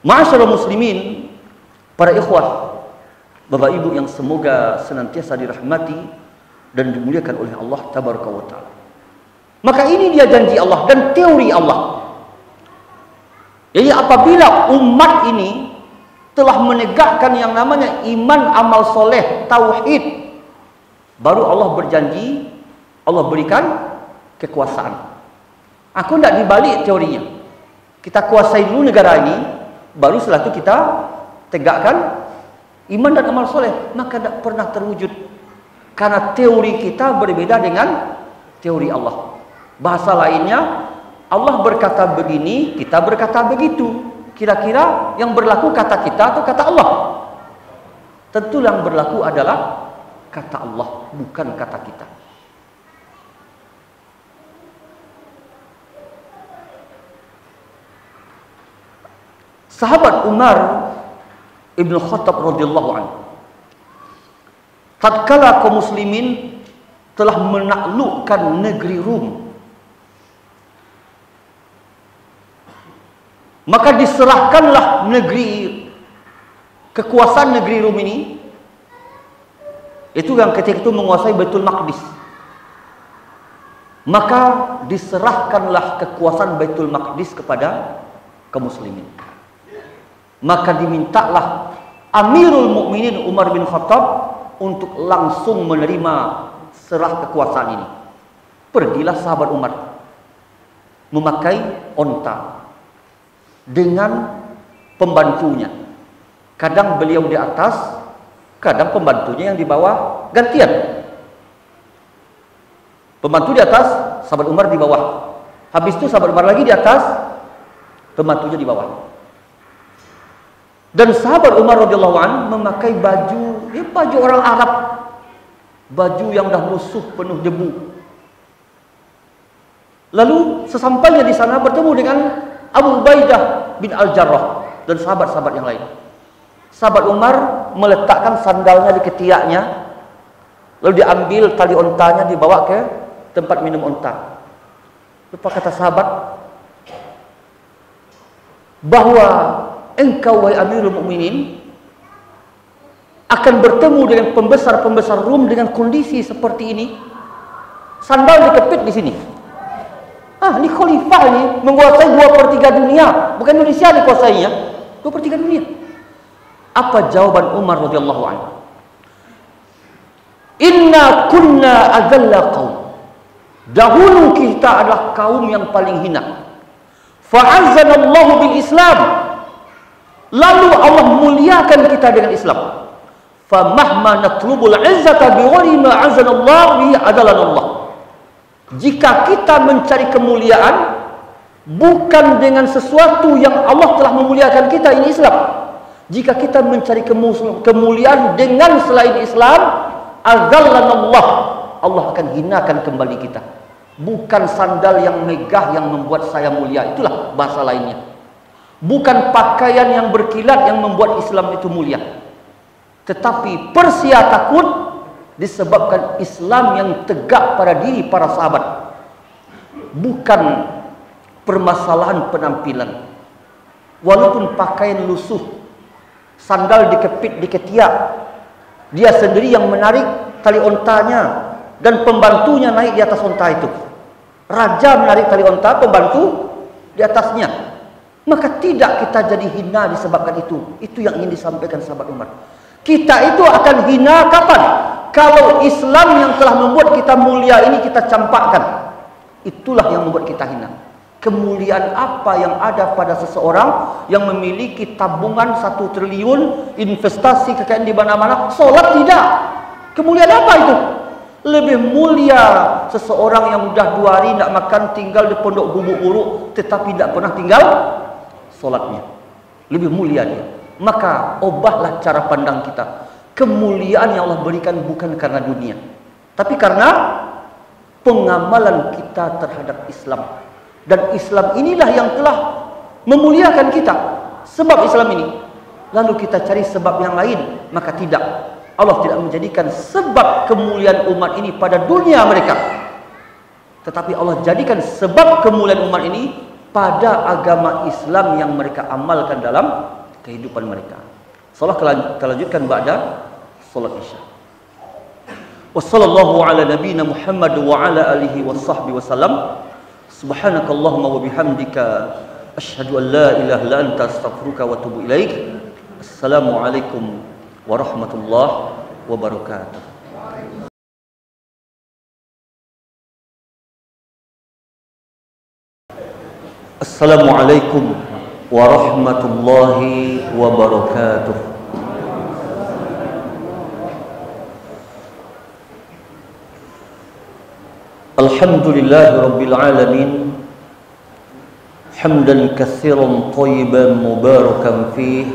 Ma'asyiral muslimin, para ikhwah, Bapak Ibu yang semoga senantiasa dirahmati dan dimuliakan oleh Allah tabaraka wa taala. Maka ini dia janji Allah dan teori Allah. Jadi apabila umat ini telah menegakkan yang namanya iman, amal soleh, tauhid, baru Allah berjanji, Allah berikan kekuasaan. Aku tidak dibalik teorinya. Kita kuasai dulu negara ini, baru setelah itu kita tegakkan iman dan amal soleh. Maka tidak pernah terwujud. Karena teori kita berbeda dengan teori Allah. Bahasa lainnya, Allah berkata begini, kita berkata begitu. Kira-kira yang berlaku kata kita atau kata Allah? Tentu yang berlaku adalah kata Allah, bukan kata kita. Sahabat Umar Ibn Khattab radhiyallahu anhu, tatkala kaum muslimin telah menaklukkan negeri Rum, maka diserahkanlah kekuasaan negeri Rum ini. Itu yang ketika itu menguasai Baitul Maqdis. Maka diserahkanlah kekuasaan Baitul Maqdis kepada kaum muslimin. Maka dimintalah Amirul Mukminin Umar bin Khattab untuk langsung menerima serah kekuasaan ini. Pergilah sahabat Umar memakai onta dengan pembantunya. Kadang beliau di atas, kadang pembantunya yang di bawah, gantian. Pembantu di atas, sahabat Umar di bawah. Habis itu sahabat Umar lagi di atas, pembantunya di bawah. Dan sahabat Umar radhiyallahu anhu memakai baju, baju orang Arab, baju yang dah lusuh penuh debu. Lalu sesampainya di sana bertemu dengan Abu Ubaidah bin Al-Jarrah dan sahabat-sahabat yang lain. Sahabat Umar meletakkan sandalnya di ketiaknya, lalu diambil tali ontanya dibawa ke tempat minum onta. Lupa kata sahabat bahwa engkau wahai Amirul Mukminin akan bertemu dengan pembesar-pembesar Rum dengan kondisi seperti ini. Sandal dikepit di sini. Ini khalifah ini menguasai 2/3 dunia, bukan Indonesia dikuasainya, 2/3 dunia. Apa jawaban Umar radhiyallahu anhu? Inna kunna adzalla qaum. Dahulu kita adalah kaum yang paling hina. Fa'azzanallahu bil Islam. Lalu Allah muliakan kita dengan Islam. Fa mahma natlubul izzata bi ghairi ma azanallahu bihi adalanallah. Jika kita mencari kemuliaan bukan dengan sesuatu yang Allah telah memuliakan kita, ini Islam. Jika kita mencari kemuliaan dengan selain Islam, azallanallah, Allah akan hinakan kembali kita. Bukan sandal yang megah yang membuat saya mulia, itulah bahasa lainnya. Bukan pakaian yang berkilat yang membuat Islam itu mulia. Tetapi persia takut disebabkan Islam yang tegak pada diri para sahabat. Bukan permasalahan penampilan. Walaupun pakaian lusuh, sandal dikepit di ketiak, dia sendiri yang menarik tali ontanya dan pembantunya naik di atas onta itu. Raja menarik tali onta, pembantu di atasnya. Maka tidak kita jadi hina disebabkan itu. Itu yang ingin disampaikan sahabat Umar. Kita itu akan hina kapan? Kalau Islam yang telah membuat kita mulia ini kita campakkan. Itulah yang membuat kita hina. Kemuliaan apa yang ada pada seseorang yang memiliki tabungan 1 triliun, investasi kekayaan di mana-mana, solat tidak. Kemuliaan apa itu? Lebih mulia seseorang yang sudah 2 hari tidak makan, tinggal di pondok gubuk buruk, tetapi tidak pernah tinggal solatnya. Lebih mulia dia. Maka ubahlah cara pandang kita. Kemuliaan yang Allah berikan bukan karena dunia, tapi karena pengamalan kita terhadap Islam. Dan Islam inilah yang telah memuliakan kita. Sebab Islam ini. Lalu kita cari sebab yang lain, maka tidak. Allah tidak menjadikan sebab kemuliaan umat ini pada dunia mereka, tetapi Allah jadikan sebab kemuliaan umat ini pada agama Islam yang mereka amalkan dalam kehidupan mereka. Salat kita lanjutkan ba'da salat Isya. Wassallallahu ala nabiyyina Muhammad wa ala alihi washabbihi wasallam. Subhanakallahumma wa bihamdika asyhadu an la ilaha illa anta astaghfiruka wa atubu ilaik. Assalamualaikum warahmatullahi wabarakatuh. Assalamualaikum warahmatullahi wabarakatuh. Alhamdulillahi rabbil alamin, hamdan katsiran thayyiban mubarakan fihi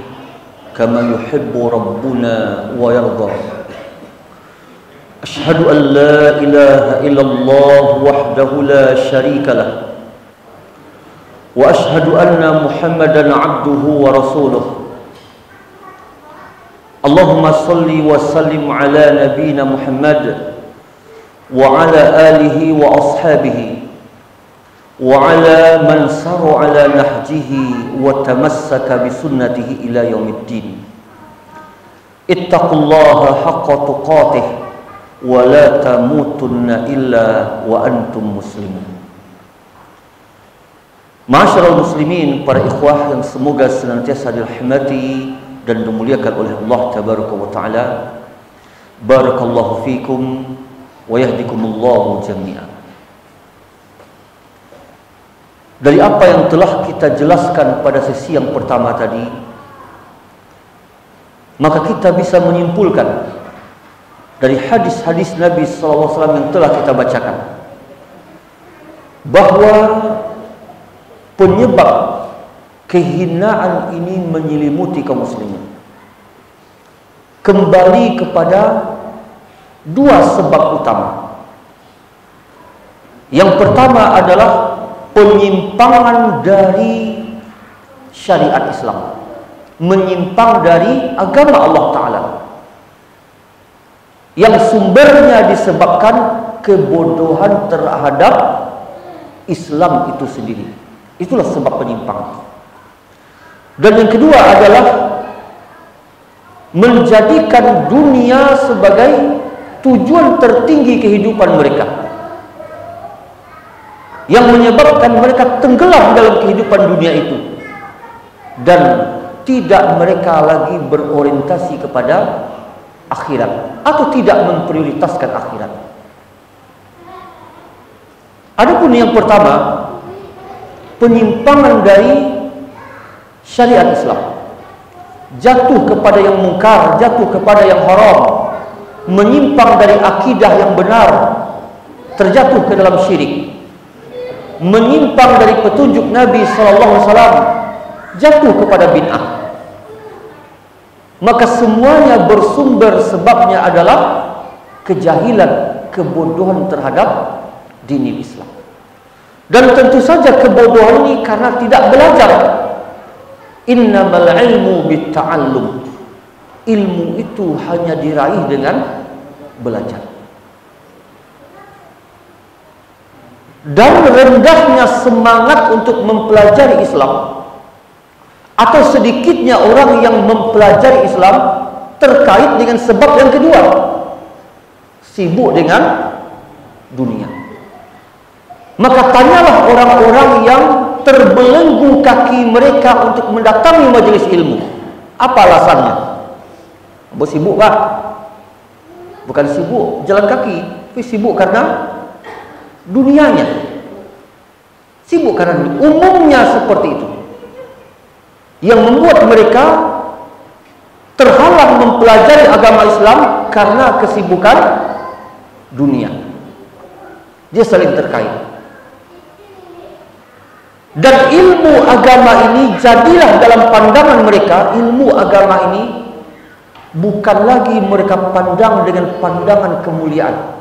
kama yuhibbu rabbuna wa yarda. Ashhadu an la ilaha illallah wahdahu la syarika lah, wa ashhadu anna Muhammadan abduhu wa rasuluh. Allahumma salli wa sallim ala nabiyyina Muhammad wa ala alihi wa ashabihi wa ala man saru ala nahjihi wa tamassaka bi sunnatihi ila yaumiddin. Ittaqullaha haqqa tuqatih wa la tamutunna illa wa antum muslimun. Ma'asyiral muslimin, para ikhwah yang semoga senantiasa dirahmati dan dimuliakan oleh Allah tabaraka wa taala. Barakallahu fikum wa yahdikumullahu jami'an. Dari apa yang telah kita jelaskan pada sesi yang pertama tadi, maka kita bisa menyimpulkan dari hadis-hadis Nabi SAW yang telah kita bacakan bahwa penyebab kehinaan ini menyelimuti kaum muslimin kembali kepada 2 sebab utama. Yang pertama adalah penyimpangan dari syariat Islam, menyimpang dari agama Allah Ta'ala, yang sumbernya disebabkan kebodohan terhadap Islam itu sendiri. Itulah sebab penyimpangan. Dan yang kedua adalah menjadikan dunia sebagai tujuan tertinggi kehidupan mereka, yang menyebabkan mereka tenggelam dalam kehidupan dunia itu dan tidak mereka lagi berorientasi kepada akhirat atau tidak memprioritaskan akhirat. Adapun yang pertama, penyimpangan dari syariat Islam, jatuh kepada yang mungkar, jatuh kepada yang haram, menyimpang dari akidah yang benar, terjatuh ke dalam syirik, menyimpang dari petunjuk Nabi SAW, jatuh kepada bid'ah. Maka semuanya bersumber sebabnya adalah kejahilan, kebodohan terhadap dini Islam. Dan tentu saja kebodohan ini karena tidak belajar. Innamal ilmu bitta'allum. Ilmu itu hanya diraih dengan belajar. Dan rendahnya semangat untuk mempelajari Islam, atau sedikitnya orang yang mempelajari Islam terkait dengan sebab yang kedua, sibuk dengan dunia. Maka tanyalah orang-orang yang terbelenggu kaki mereka untuk mendatangi majelis ilmu. Apa alasannya? Abang sibuk Pak? Bukan sibuk jalan kaki, tapi sibuk karena dunianya. Sibuk karena umumnya seperti itu, yang membuat mereka terhalang mempelajari agama Islam karena kesibukan dunia. Dia saling terkait. Dan ilmu agama ini jadilah dalam pandangan mereka, ilmu agama ini bukan lagi mereka pandang dengan pandangan kemuliaan.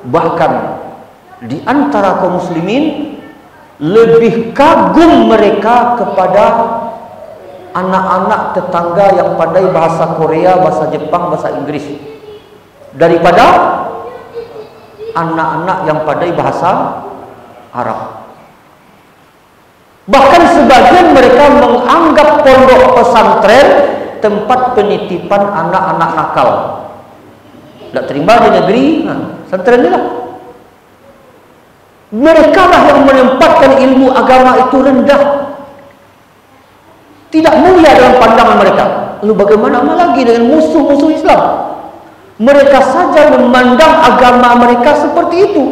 Bahkan di antara kaum muslimin lebih kagum mereka kepada anak-anak tetangga yang pandai bahasa Korea, bahasa Jepang, bahasa Inggris daripada anak-anak yang pandai bahasa Arab. Bahkan sebagian mereka menganggap pondok pesantren tempat penitipan anak-anak nakal. Tak terima di negeri, pesantren ni lah. Mereka lah yang menempatkan ilmu agama itu rendah, tidak mulia dalam pandangan mereka. Lalu bagaimana lagi dengan musuh-musuh Islam? Mereka saja memandang agama mereka seperti itu.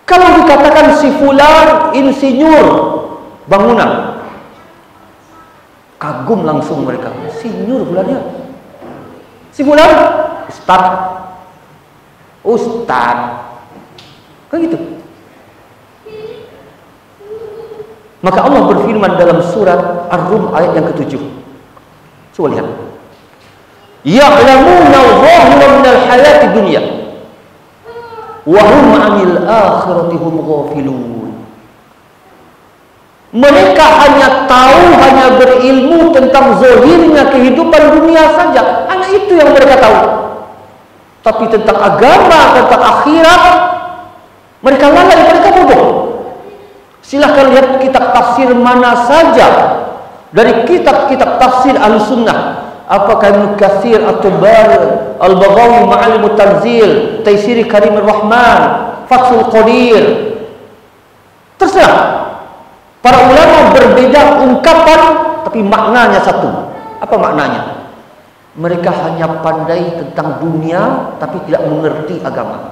Kalau dikatakan si fulan insinyur bangunan, kagum langsung mereka. Insinyur fulannya. Si fulan ustaz. Ustaz. Kan gitu. Maka Allah berfirman dalam surat Ar-Rum ayat yang ke-7. Coba lihat. Ya'lamuna zahiran minal hayati dunya wa hum 'anil akhirati hum ghafilun. Mereka hanya tahu, hanya berilmu tentang zahirnya kehidupan dunia saja. Hanya itu yang mereka tahu. Tapi tentang agama, tentang akhirat, mereka lalai, mereka bodoh. Silahkan lihat kitab tafsir mana saja dari kitab-kitab tafsir Ahlussunnah. Apakah Ibnu Katsir, At-Tabari, Al-Baghawi, Ma'alimut Tanzil, Taisir Karimur Rahman, Fathul Qadir. Terserah. Para ulama berbeda ungkapan, tapi maknanya satu. Apa maknanya? Mereka hanya pandai tentang dunia, tapi tidak mengerti agama.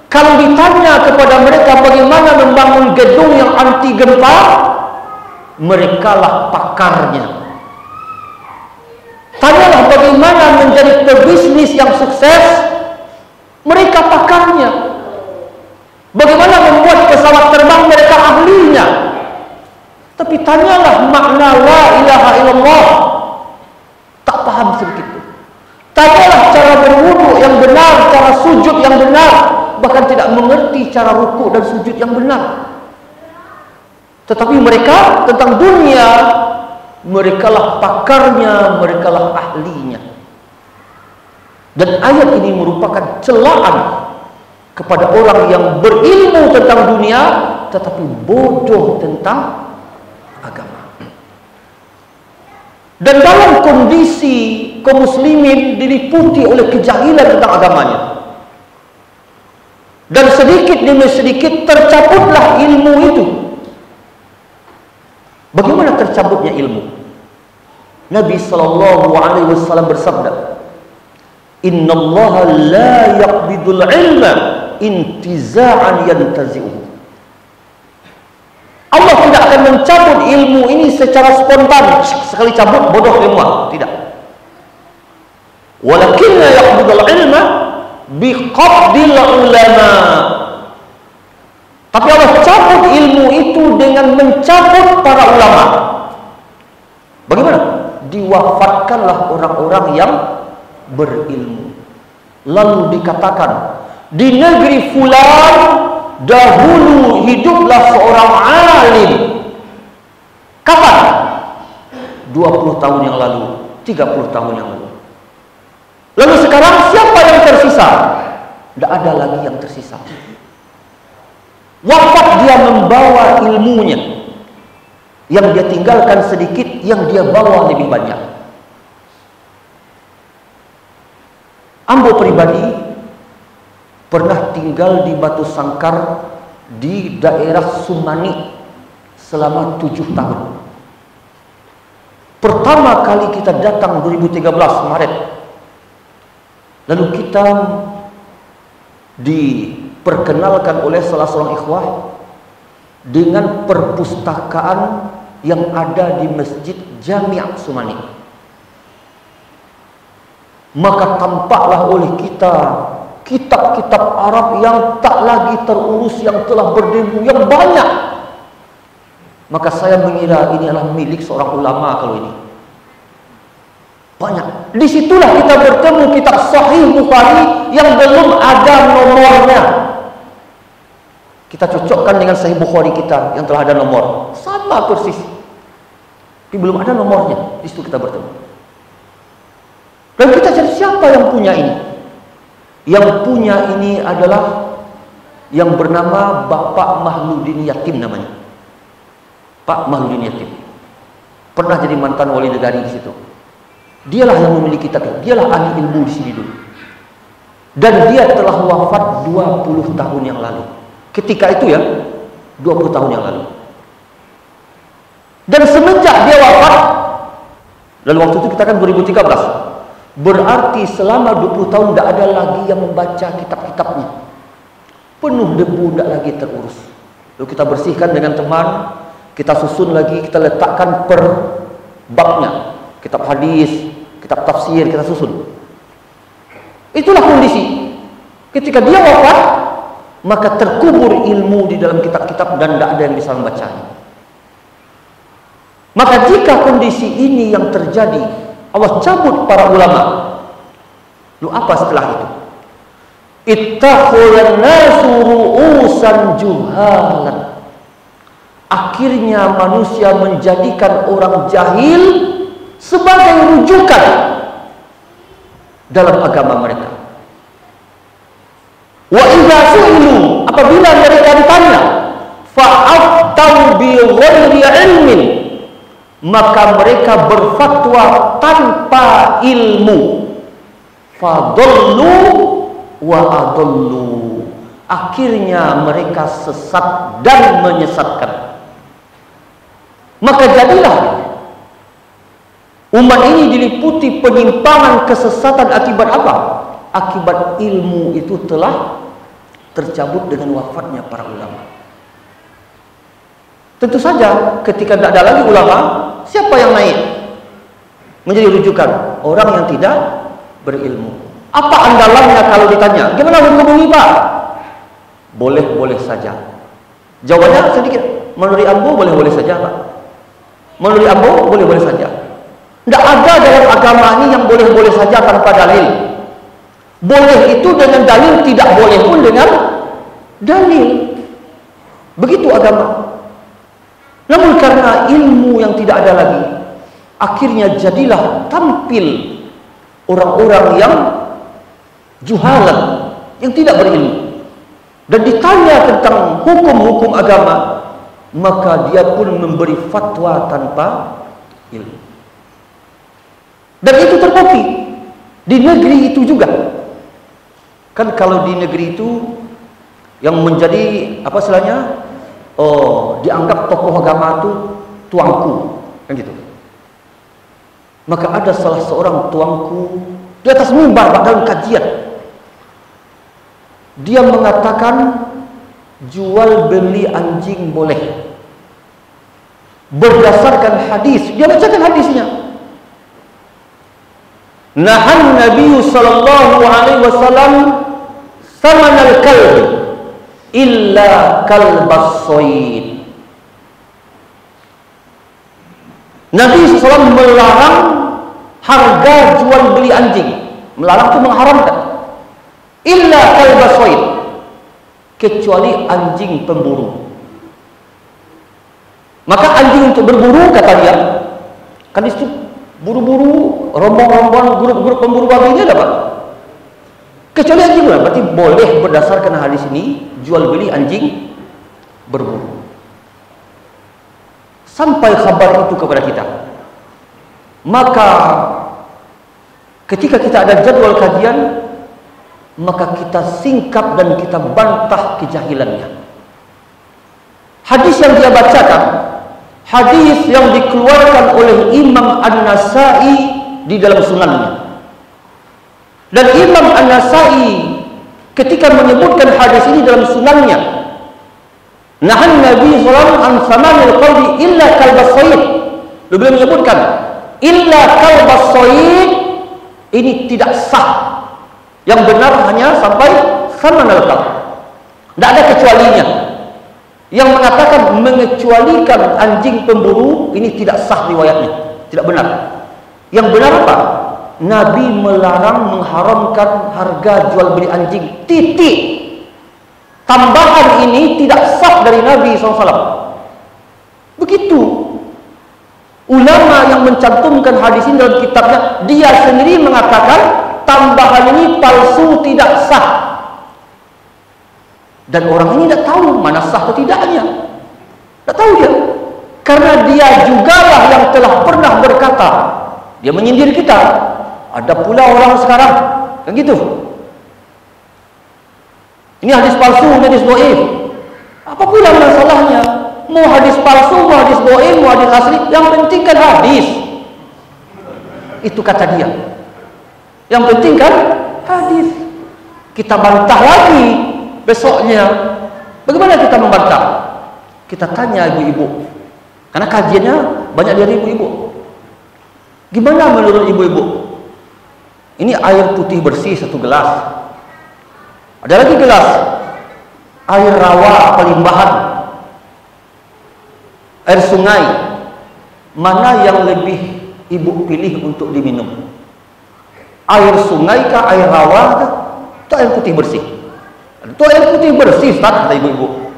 Kalau ditanya kepada mereka bagaimana membangun gedung yang anti gempa, merekalah pakarnya. Tanyalah bagaimana menjadi pebisnis yang sukses, mereka pakarnya. Bagaimana membuat pesawat terbang, mereka ahlinya. Tapi tanyalah makna la ilaha illallah, tak paham sedikit pun. Tanyalah cara berwudu yang benar, cara sujud yang benar, bahkan tidak mengerti cara rukuk dan sujud yang benar. Tetapi mereka tentang dunia, merekalah pakarnya, merekalah ahlinya. Dan ayat ini merupakan celaan kepada orang yang berilmu tentang dunia tetapi bodoh tentang agama. Dan dalam kondisi kaum muslimin diliputi oleh kejahilan tentang agamanya, dan sedikit demi sedikit tercabutlah ilmu itu. Bagaimana tercabutnya ilmu? Nabi SAW bersabda, Innallaha la yaqbidul ilma intiza'an yantazi'uhu. Allah tidak akan mencabut ilmu ini secara spontan, sekali cabut bodoh semua, tidak. Walakinna yaqbidul ilma biqabdil ulama. Tapi Allah cabut ilmu itu dengan mencabut para ulama. Bagaimana? Diwafatkanlah orang-orang yang berilmu. Lalu dikatakan, di negeri fulan dahulu hiduplah seorang alim. Kapan? 20 tahun yang lalu, 30 tahun yang lalu. Lalu sekarang siapa yang tersisa? Tidak ada lagi yang tersisa. Wafat dia membawa ilmunya. Yang dia tinggalkan sedikit, yang dia bawa lebih banyak. Ambo pribadi pernah tinggal di Batu Sangkar di daerah Sumani selama 7 tahun. Pertama kali kita datang 2013 Maret, lalu kita diperkenalkan oleh salah seorang ikhwah dengan perpustakaan yang ada di Masjid Jami' Sumani. Maka tampaklah oleh kita kitab-kitab Arab yang tak lagi terurus, yang telah berdebu, yang banyak. Maka saya mengira ini adalah milik seorang ulama kalau ini. Banyak. Disitulah kita bertemu kitab Sahih Bukhari yang belum ada nomornya. Kita cocokkan dengan Sahih Bukhari kita yang telah ada nomor. Sama persis. Tapi belum ada nomornya. Di situ kita bertemu. Dan kita cari siapa yang punya ini. Yang punya ini adalah yang bernama Bapak Mahludin Yatim namanya. Pak Mahludin Yatim. Pernah jadi mantan wali negari di situ. Dialah yang memiliki kitab. Dialah ahli ilmu di sini dulu. Dan dia telah wafat 20 tahun yang lalu. Ketika itu ya, 20 tahun yang lalu. Dan semenjak dia wafat, lalu waktu itu kita kan 2013. Berarti selama 20 tahun tidak ada lagi yang membaca kitab-kitabnya. Penuh debu, tidak lagi terurus. Lalu kita bersihkan dengan teman, kita susun lagi, kita letakkan per babnya. Kitab hadis, kitab tafsir, kita susun. Itulah kondisi. Ketika dia wafat, maka terkubur ilmu di dalam kitab-kitab dan tidak ada yang bisa membacanya. Maka jika kondisi ini yang terjadi, Allah cabut para ulama. Lalu apa setelah itu? Ittakhadhan nasu ru'usan juhalan. Akhirnya manusia menjadikan orang jahil sebagai rujukan dalam agama mereka. Wa idza su'ilu, apabila mereka ditanya, fa'aftau bi ghairi ilmin, maka mereka berfatwa tanpa ilmu. Fadallu wa adallu, akhirnya mereka sesat dan menyesatkan. Maka jadilah umat ini diliputi penyimpangan, kesesatan akibat apa? Akibat ilmu itu telah tercabut dengan wafatnya para ulama. Tentu saja ketika tidak ada lagi ulama, siapa yang naik menjadi rujukan? Orang yang tidak berilmu. Apa andalannya kalau ditanya? Gimana hukum ini, Pak? Boleh-boleh saja. Jawabannya sedikit. Menurut Ambo boleh-boleh saja, Pak. Menurut Ambo boleh-boleh saja. Tidak ada dalam agama ini yang boleh-boleh saja tanpa dalil. Boleh itu dengan dalil, tidak boleh pun dengan dalil. Begitu agama. Namun karena ilmu yang tidak ada lagi, akhirnya jadilah tampil orang-orang yang juhalan, yang tidak berilmu. Dan ditanya tentang hukum-hukum agama, maka dia pun memberi fatwa tanpa ilmu. Dan itu terbukti di negeri itu juga. Kan kalau di negeri itu yang menjadi apa istilahnya? Dianggap tokoh agama itu tuanku, kan gitu. Maka ada salah seorang tuanku di atas mimbar dalam kajian. Dia mengatakan jual beli anjing boleh berdasarkan hadis. Dia bacakan hadisnya. Nahan Nabi sallallahu alaihi wasallam samanal kalb illa kalbas soid. Nabi SAW melarang harga jual beli anjing. Melarang itu mengharamkan. Illa kalbas soid, kecuali anjing pemburu. Maka anjing untuk berburu, kata dia, kan itu buru-buru, rombong-rombong, grup-grup pemburu babi ini ada, Pak. Kecuali anjing, berarti boleh berdasarkan hadis ini jual beli anjing berburu. Sampai kabar itu kepada kita. Maka ketika kita ada jadwal kajian, maka kita singkap dan kita bantah kejahilannya. Hadis yang dia bacakan, hadis yang dikeluarkan oleh Imam An-Nasai di dalam sunannya. Dan Imam An-Nasai ketika menyebutkan hadis ini dalam sunannya, nahan Nabi sallallahu an samanil qalbi illa kalbasaid. Beliau menyebutkan illa kalbasaid, ini tidak sah. Yang benar hanya sampai samanil qalb. Tidak ada kecualinya. Yang mengatakan mengecualikan anjing pemburu ini tidak sah riwayatnya, tidak benar. Yang benar apa? Nabi melarang mengharamkan harga jual beli anjing. Titik. Tambahan ini tidak sah dari Nabi SAW. Begitu. Ulama yang mencantumkan hadis ini dalam kitabnya, dia sendiri mengatakan tambahan ini palsu, tidak sah. Dan orang ini tidak tahu mana sah atau tidaknya. Tidak tahu dia. Karena dia jugalah yang telah pernah berkata. Dia menyindir kita. Ada pula orang sekarang kan gitu. Ini hadis palsu, hadis dhaif. Apa pula masalahnya? Mau hadis palsu, mau hadis dhaif, mau hadis asli, yang penting kan hadis. Itu kata dia. Yang penting kan hadis. Kita bantah lagi besoknya. Bagaimana kita membantah? Kita tanya ibu-ibu. Karena kajiannya banyak dari ibu-ibu. Gimana menurut ibu-ibu? Ini air putih bersih 1 gelas. Ada lagi gelas air rawa atau limpahan, air sungai. Mana yang lebih ibu pilih untuk diminum? Air sungai kah, air rawa kah, atau air putih bersih? Itu air putih bersih, Ustaz, kata ibu-ibu.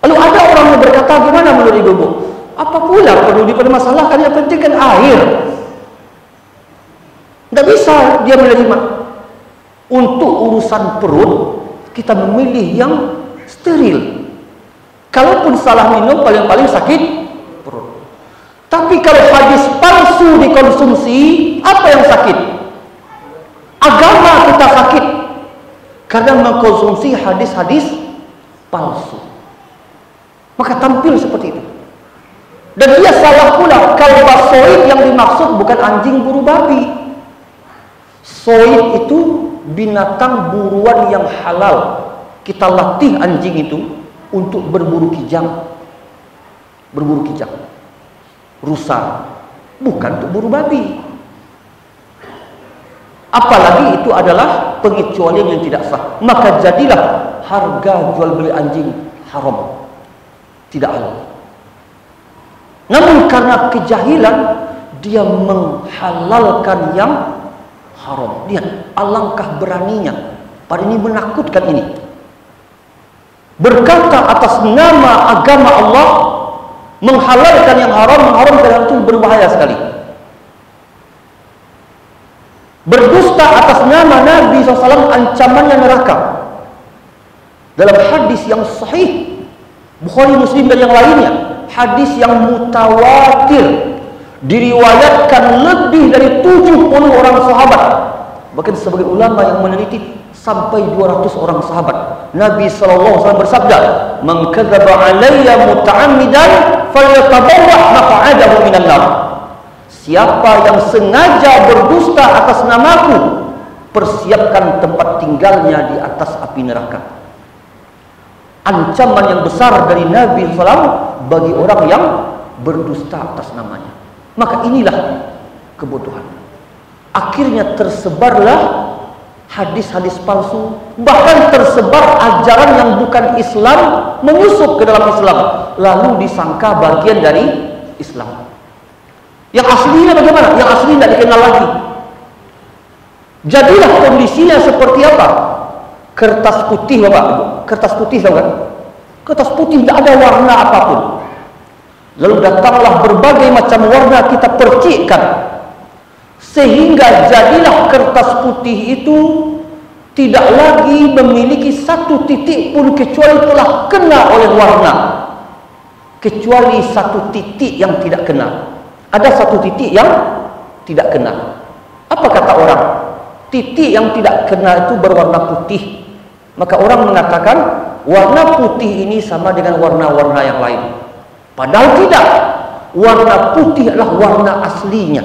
Lalu ada orang yang berkata, gimana menurut ibu-ibu? Apa pula perlu dipermasalahkan, yang penting kan air. Tidak bisa dia menerima. Untuk urusan perut, kita memilih yang steril. Kalaupun salah minum, paling-paling sakit perut. Tapi kalau hadis palsu dikonsumsi, apa yang sakit? Agama kita sakit. Karena mengkonsumsi hadis-hadis palsu. Maka tampil seperti itu. Dan dia salah pula. Kalbasoid yang dimaksud bukan anjing buru babi. Soid itu binatang buruan yang halal. Kita latih anjing itu untuk berburu kijang. Berburu kijang, rusa, bukan untuk buru babi. Apalagi itu adalah pengecualian yang tidak sah. Maka jadilah harga jual beli anjing haram, tidak halal. Namun karena kejahilan, dia menghalalkan yang haram. Lihat, alangkah beraninya. Pada ini menakutkan ini. Berkata atas nama agama Allah, menghalalkan yang haram, mengharamkan yang itu berbahaya sekali. Berdusta atas nama Nabi SAW, ancamannya neraka. Dalam hadis yang sahih, Bukhari, Muslim dan yang lainnya, hadis yang mutawatir, diriwayatkan lebih dari 70 orang sahabat. Bahkan sebagai ulama yang meneliti sampai 200 orang sahabat. Nabi SAW bersabda, "Man kadzaba 'alayya muta'ammidan falyatabawwa maq'adahu minan nar." Siapa yang sengaja berdusta atas namaku, persiapkan tempat tinggalnya di atas api neraka. Ancaman yang besar dari Nabi SAW bagi orang yang berdusta atas namanya. Maka inilah kebutuhan. Akhirnya tersebarlah hadis-hadis palsu, bahkan tersebar ajaran yang bukan Islam menyusup ke dalam Islam, lalu disangka bagian dari Islam. Yang aslinya bagaimana? Yang asli tidak dikenal lagi. Jadilah kondisinya seperti apa? Kertas putih, Bapak Ibu. Kertas putih, tahu kan? Kertas putih tidak ada warna apapun. Lalu datanglah berbagai macam warna, kita percikkan. Sehingga jadilah kertas putih itu tidak lagi memiliki satu titik pun kecuali telah kena oleh warna. Kecuali satu titik yang tidak kena. Ada satu titik yang tidak kena. Apa kata orang? Titik yang tidak kena itu berwarna putih. Maka orang mengatakan warna putih ini sama dengan warna-warna yang lain. Padahal tidak. Warna putih adalah warna aslinya,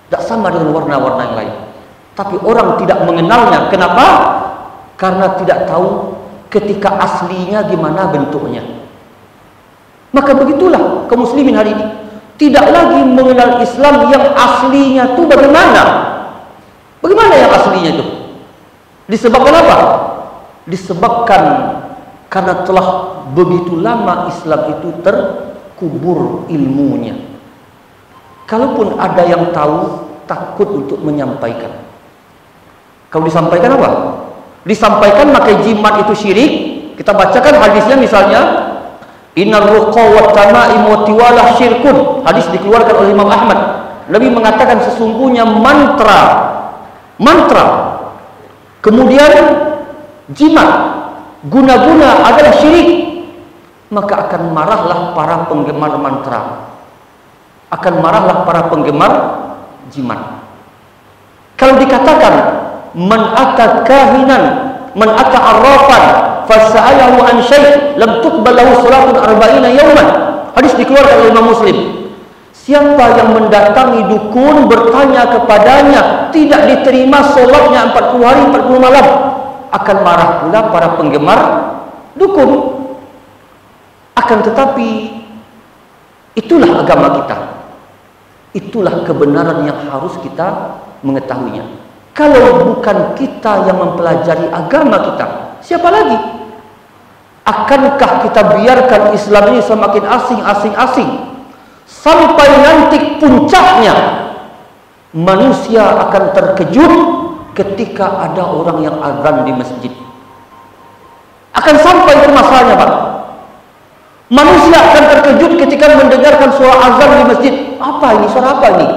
tidak sama dengan warna-warna yang lain. Tapi orang tidak mengenalnya. Kenapa? Karena tidak tahu ketika aslinya gimana bentuknya. Maka begitulah kaum muslimin hari ini tidak lagi mengenal Islam yang aslinya itu bagaimana. Bagaimana yang aslinya itu? Disebabkan apa? Disebabkan karena telah begitu lama Islam itu terkubur ilmunya. Kalaupun ada yang tahu, takut untuk menyampaikan. Kalau disampaikan apa? Disampaikan maka jimat itu syirik. Kita bacakan hadisnya misalnya, Innar ruqa wa tama'im wa tiwalah syirkun. Hadis dikeluarkan oleh Imam Ahmad. Nabi mengatakan sesungguhnya mantra, kemudian jimat, guna-guna adalah syirik. Maka akan marahlah para penggemar mantra, akan marahlah para penggemar jimat. Kalau dikatakan man ata kahinan, man ata arrafan fasa'alahu an syai' lam tuqbal lahu salatun arba'ina yawman. Hadis dikeluarkan oleh Imam Muslim. Siapa yang mendatangi dukun bertanya kepadanya, tidak diterima salatnya 40 hari 40 malam, akan marah pula para penggemar dukun. Akan tetapi itulah agama kita. Itulah kebenaran yang harus kita mengetahuinya. Kalau bukan kita yang mempelajari agama kita, siapa lagi? Akankah kita biarkan Islam ini semakin asing sampai nanti puncaknya manusia akan terkejut ketika ada orang yang azan di masjid? Akan sampai itu masalahnya, Pak. Manusia akan terkejut ketika mendengarkan suara azan di masjid. Apa ini? Suara apa ini?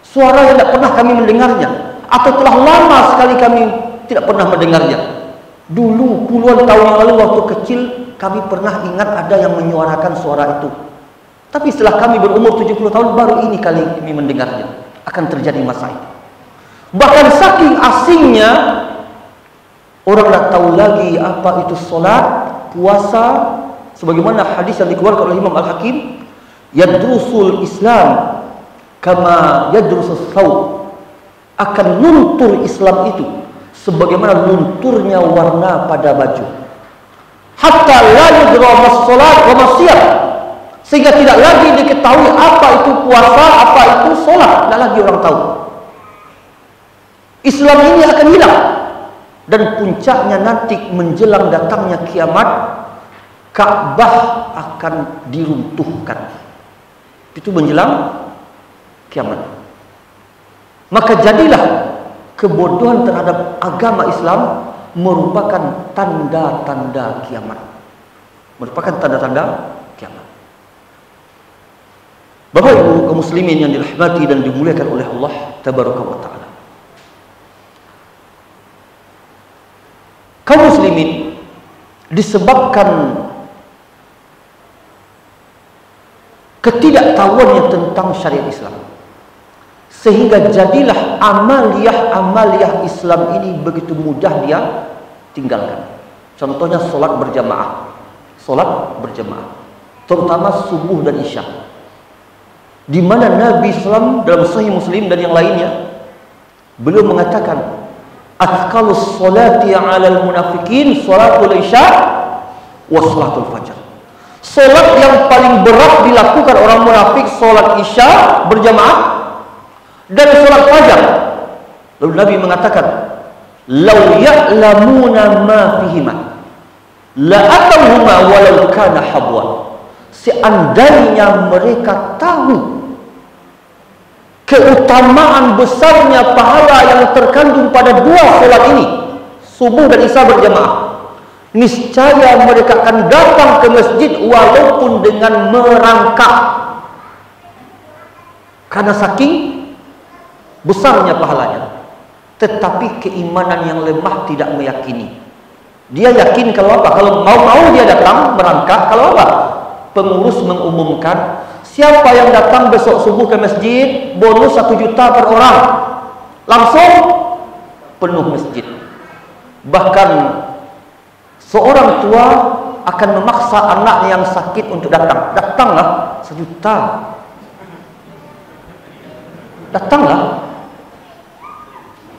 Suara yang tidak pernah kami mendengarnya, atau telah lama sekali kami tidak pernah mendengarnya. Dulu puluhan tahun yang lalu waktu kecil kami pernah ingat ada yang menyuarakan suara itu. Tapi setelah kami berumur 70 tahun baru ini kali kami mendengarnya. Akan terjadi masa itu. Bahkan saking asingnya orang tidak tahu lagi apa itu salat, puasa. Sebagaimana hadis yang dikeluarkan oleh Imam Al-Hakim, yadrusul Islam kama yadrusus thawb. Akan luntur Islam itu sebagaimana lunturnya warna pada baju. Hatta la yudra mas-salat wa mas-siyam. Sehingga tidak lagi diketahui apa itu puasa, apa itu salat, tidak lagi orang tahu. Islam ini akan hilang, dan puncaknya nanti menjelang datangnya kiamat, Ka'bah akan diruntuhkan. Itu menjelang kiamat. Maka jadilah kebodohan terhadap agama Islam merupakan tanda-tanda kiamat. Merupakan tanda-tanda kiamat. Bapak Ibu kaum muslimin yang dirahmati dan dimuliakan oleh Allah Tabaraka wa Ta'ala. Kaum muslimin disebabkan ketidaktahuannya tentang syariat Islam, sehingga jadilah amaliyah Islam ini begitu mudah dia tinggalkan. Contohnya solat berjamaah, terutama subuh dan isya, di mana Nabi SAW dalam Sahih Muslim dan yang lainnya beliau mengatakan, athqalus salati 'alal munafiqin salatul isya wa salatul fajr. Solat yang paling berat dilakukan orang munafik solat isya berjamaah dan solat fajar. Lalu Nabi mengatakan, "Lau ya'lamuna ma fihima la atawhuma walau kana habwa." Seandainya mereka tahu keutamaan besarnya pahala yang terkandung pada dua solat ini, subuh dan isya berjamaah, niscaya mereka akan datang ke masjid walaupun dengan merangkak, karena saking besarnya pahalanya. Tetapi keimanan yang lemah tidak meyakini. Dia yakin kalau apa? Kalau mau dia datang merangkak. Kalau apa? Pengurus mengumumkan, siapa yang datang besok subuh ke masjid bonus 1 juta per orang. Langsung penuh masjid. Bahkan Seorang tua akan memaksa anak yang sakit untuk datang. Datanglah 1 juta. Datanglah.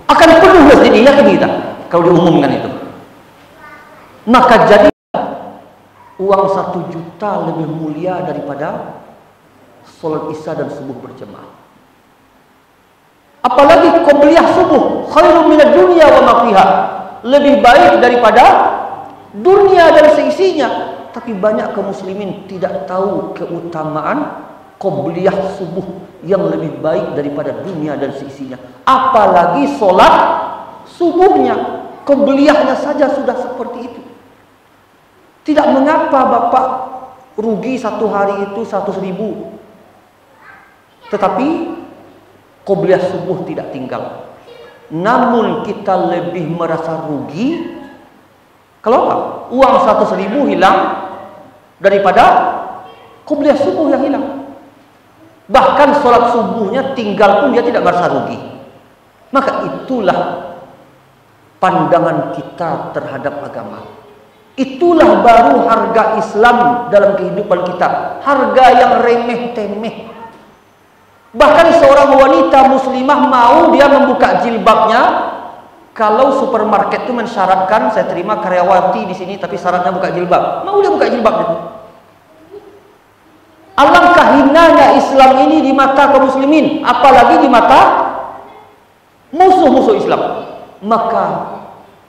Akan penuh masjid, yakin kita kalau diumumkan itu. Maka jadi uang 1 juta lebih mulia daripada solat isya dan subuh berjemaah. Apalagi qobliyah subuh, khairun minad dunya wa ma fiha. Lebih baik daripada dunia dan seisinya. Tapi banyak kaum muslimin tidak tahu keutamaan qobliyah subuh yang lebih baik daripada dunia dan seisinya. Apalagi solat subuhnya, qobliyahnya saja sudah seperti itu. Tidak mengapa Bapak rugi 1 hari itu 100.000, tetapi qobliyah subuh tidak tinggal. Namun kita lebih merasa rugi kalau apa? Uang 100.000 hilang daripada qobliyah subuh yang hilang. Bahkan sholat subuhnya tinggal pun dia tidak merasa rugi. Maka itulah pandangan kita terhadap agama. Itulah baru harga Islam dalam kehidupan kita. Harga yang remeh-temeh. Bahkan seorang wanita muslimah mau dia membuka jilbabnya kalau supermarket itu mensyaratkan, saya terima karyawati di sini tapi syaratnya buka jilbab. Mau dia buka jilbab itu. Alangkah hinanya Islam ini di mata kaum muslimin, apalagi di mata musuh-musuh Islam. Maka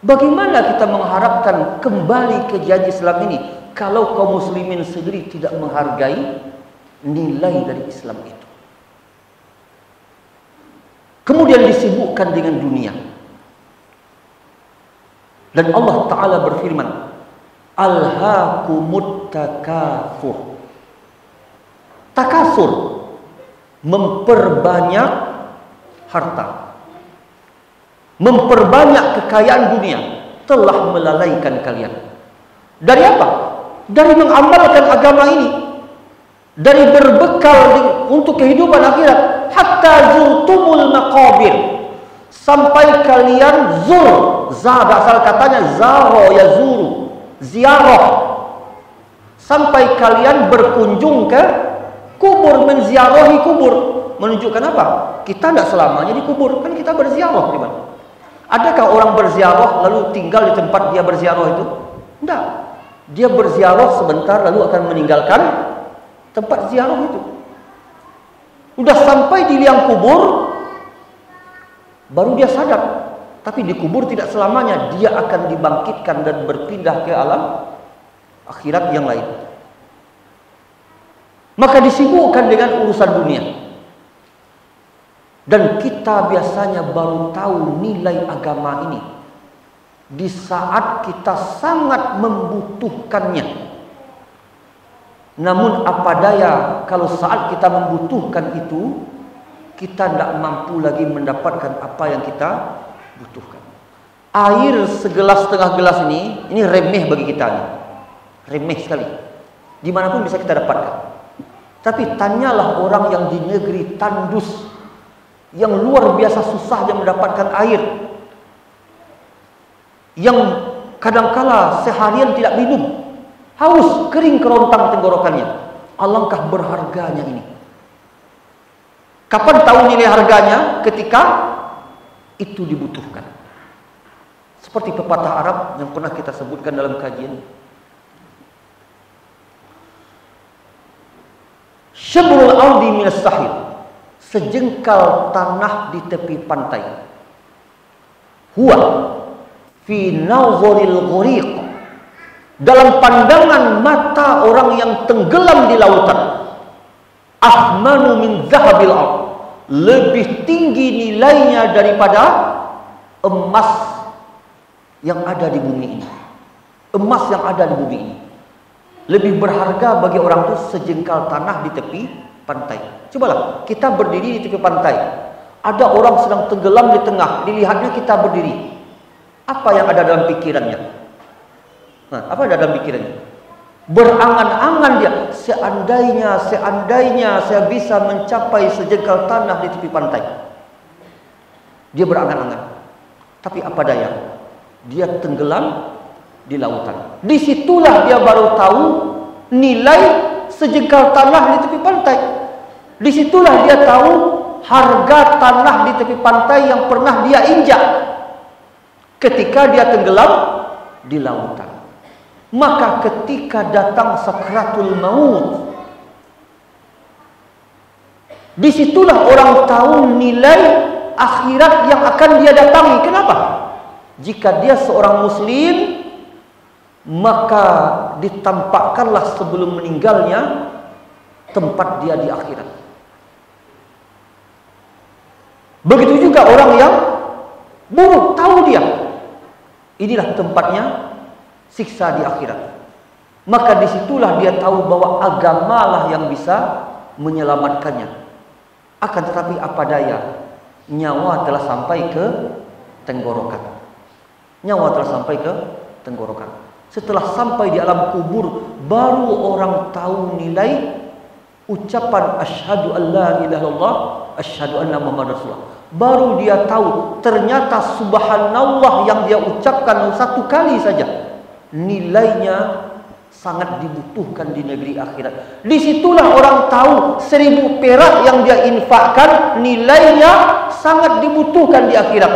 bagaimana kita mengharapkan kembali ke janji Islam ini kalau kaum muslimin sendiri tidak menghargai nilai dari Islam itu. Kemudian disibukkan dengan dunia. Dan Allah Ta'ala berfirman, Alhaakumut takafur. Takasur, memperbanyak harta, memperbanyak kekayaan dunia, telah melalaikan kalian. Dari apa? Dari mengamalkan agama ini, dari berbekal untuk kehidupan akhirat. Hatta zurtumul maqabir, sampai kalian zur, za asal katanya zaro yazuru, ziarah, sampai kalian berkunjung ke kubur, menziarahi kubur. Menunjukkan apa? Kita tidak selamanya di kubur, kan kita berziarah. Adakah orang berziarah lalu tinggal di tempat dia berziarah itu? Tidak. Dia berziarah sebentar lalu akan meninggalkan tempat ziarah itu. Sudah sampai di liang kubur baru dia sadar. Tapi di kubur tidak selamanya, dia akan dibangkitkan dan berpindah ke alam akhirat yang lain. Maka disibukkan dengan urusan dunia. Dan kita biasanya baru tahu nilai agama ini di saat kita sangat membutuhkannya. Namun apa daya kalau saat kita membutuhkan itu, kita tidak mampu lagi mendapatkan apa yang kita butuhkan. Air segelas setengah gelas ini remeh bagi kita nih. Remeh sekali. Dimanapun bisa kita dapatkan. Tapi tanyalah orang yang di negeri tandus, yang luar biasa susahnya mendapatkan air, yang kadangkala seharian tidak minum, haus, kering kerontang tenggorokannya. Alangkah berharganya ini. Kapan tahu nilai harganya? Ketika itu dibutuhkan. Seperti pepatah Arab yang pernah kita sebutkan dalam kajian. Syabrul ardi minas sahil, sejengkal tanah di tepi pantai. Huwa fi nazaril ghariq, dalam pandangan mata orang yang tenggelam di lautan. Ahmanu min zahabil ard, lebih tinggi nilainya daripada emas yang ada di bumi ini. Emas yang ada di bumi ini lebih berharga bagi orang itu sejengkal tanah di tepi pantai. Cobalah kita berdiri di tepi pantai, ada orang sedang tenggelam di tengah, dilihatnya kita berdiri. Apa yang ada dalam pikirannya? Apa yang ada dalam pikirannya? Berangan-angan dia, seandainya saya bisa mencapai sejengkal tanah di tepi pantai. Dia berangan-angan. Tapi apa daya? Dia tenggelam di lautan. Disitulah dia baru tahu nilai sejengkal tanah di tepi pantai. Disitulah dia tahu harga tanah di tepi pantai yang pernah dia injak ketika dia tenggelam di lautan. Maka ketika datang sakratul maut, disitulah orang tahu nilai akhirat yang akan dia datangi. Kenapa? Jika dia seorang muslim, maka ditampakkanlah sebelum meninggalnya tempat dia di akhirat. Begitu juga orang yang buruk, tahu dia inilah tempatnya siksa di akhirat. Maka disitulah dia tahu bahwa agamalah yang bisa menyelamatkannya. Akan tetapi apa daya, nyawa telah sampai ke tenggorokan. Nyawa telah sampai ke tenggorokan. Setelah sampai di alam kubur, baru orang tahu nilai ucapan asyhadu an la ilaha illallah, asyhadu anna muhammadar rasulullah. Baru dia tahu ternyata subhanallah yang dia ucapkan satu kali saja nilainya sangat dibutuhkan di negeri akhirat. Disitulah orang tahu 1000 perak yang dia infakkan nilainya sangat dibutuhkan di akhirat.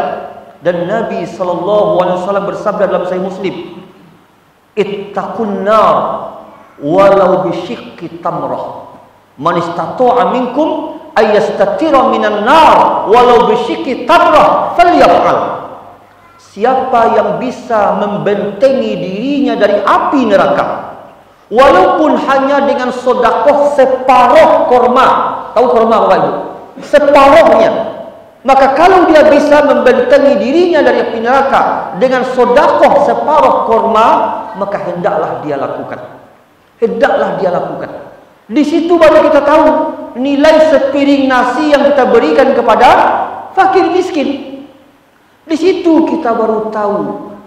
Dan Nabi SAW bersabda dalam Sahih Muslim, ittaqun nar walau bisyiqqi tamrah, man istata'a minkum ayyastatira minan nar walau bisyiqqi tamrah falyaf'al. Siapa yang bisa membentengi dirinya dari api neraka, walaupun hanya dengan sedekah separuh korma. Tahu korma Bapak Ibu? Separuhnya. Maka kalau dia bisa membentengi dirinya dari api neraka dengan sedekah separuh korma, maka hendaklah dia lakukan. Hendaklah dia lakukan. Di situ baru kita tahu nilai sepiring nasi yang kita berikan kepada fakir miskin. Di situ kita baru tahu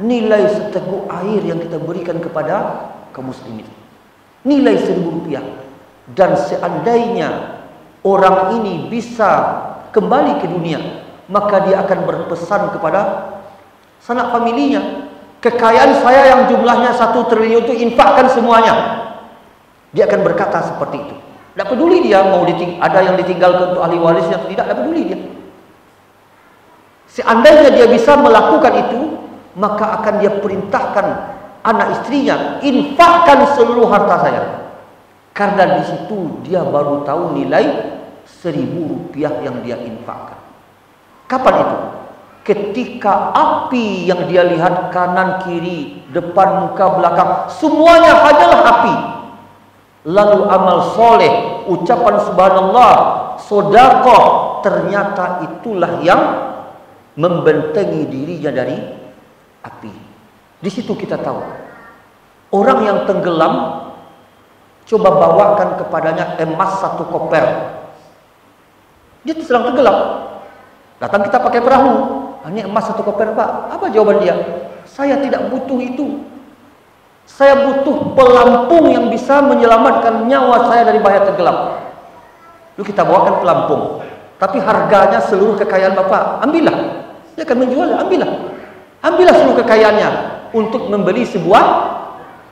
nilai seteguk air yang kita berikan kepada kaum muslimin. Nilai 1000 rupiah. Dan seandainya orang ini bisa kembali ke dunia, maka dia akan berpesan kepada sanak familinya, kekayaan saya yang jumlahnya 1 triliun itu infakkan semuanya. Dia akan berkata seperti itu. Tidak peduli dia mau ada yang ditinggalkan untuk ahli warisnya, tidak peduli dia. Seandainya dia bisa melakukan itu, maka akan dia perintahkan anak istrinya, infakkan seluruh harta saya. Karena di situ dia baru tahu nilai 1000 rupiah yang dia infakkan. Kapan itu? Ketika api yang dia lihat kanan kiri, depan muka belakang, semuanya hanyalah api. Lalu amal soleh, ucapan subhanallah, sedekah, ternyata itulah yang membentengi dirinya dari api. Di situ kita tahu orang yang tenggelam, coba bawakan kepadanya emas 1 koper. Dia sedang tenggelam, datang kita pakai perahu. Ini emas 1 koper Pak. Apa jawaban dia? Saya tidak butuh itu. Saya butuh pelampung yang bisa menyelamatkan nyawa saya dari bahaya tenggelam. Lalu kita bawakan pelampung, tapi harganya seluruh kekayaan Bapak. Ambillah. Dia akan menjualnya. Ambillah seluruh kekayaannya untuk membeli sebuah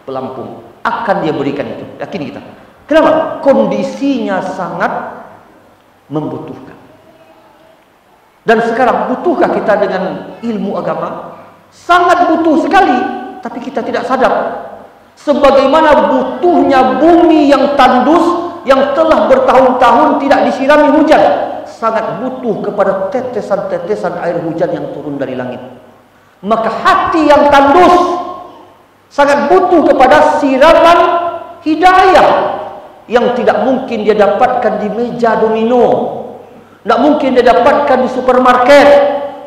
pelampung. Akan dia berikan itu. Yakin kita. Kenapa? Kondisinya sangat membutuhkan. Dan sekarang butuhkah kita dengan ilmu agama? Sangat butuh sekali. Tapi kita tidak sadar. Sebagaimana butuhnya bumi yang tandus, yang telah bertahun-tahun tidak disirami hujan, sangat butuh kepada tetesan-tetesan air hujan yang turun dari langit. Maka hati yang tandus sangat butuh kepada siraman hidayah yang tidak mungkin dia dapatkan di meja domino, tidak mungkin dia dapatkan di supermarket,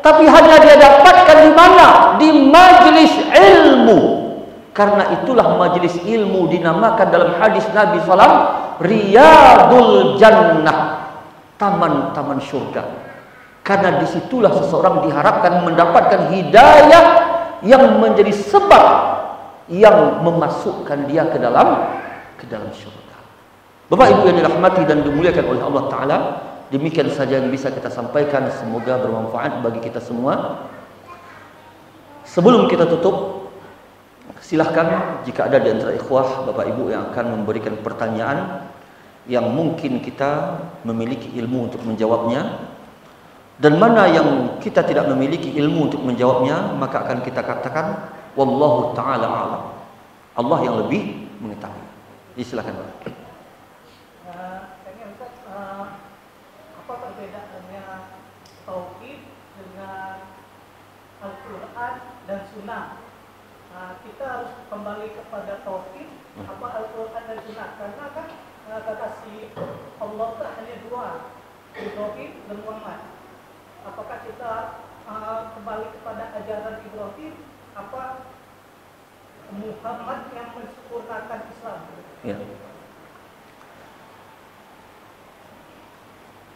tapi hanya dia dapatkan di mana? Di majelis ilmu. Karena itulah majelis ilmu dinamakan dalam hadis Nabi SAW Riyadul Jannah, taman-taman surga. Karena disitulah seseorang diharapkan mendapatkan hidayah yang menjadi sebab yang memasukkan dia ke dalam surga. Bapak Ibu yang dirahmati dan dimuliakan oleh Allah Ta'ala, demikian saja yang bisa kita sampaikan. Semoga bermanfaat bagi kita semua. Sebelum kita tutup, Silahkan jika ada di antara ikhwah, bapak ibu yang akan memberikan pertanyaan yang mungkin kita memiliki ilmu untuk menjawabnya, dan mana yang kita tidak memiliki ilmu untuk menjawabnya, maka akan kita katakan wallahu ta'ala a'lam. Allah yang lebih mengetahui. Jadi silakan Pak. Apa perbedaannya tauhid dengan Al-Quran dan Sunnah? Kita harus kembali kepada tauhid apa Al-Quran dan Sunnah, karena kan kata si Allah itu hanya dua, Ibrahim dan Muhammad. Apakah kita kembali kepada ajaran Ibrahim apa Muhammad yang mensempurnakan Islam? Ya.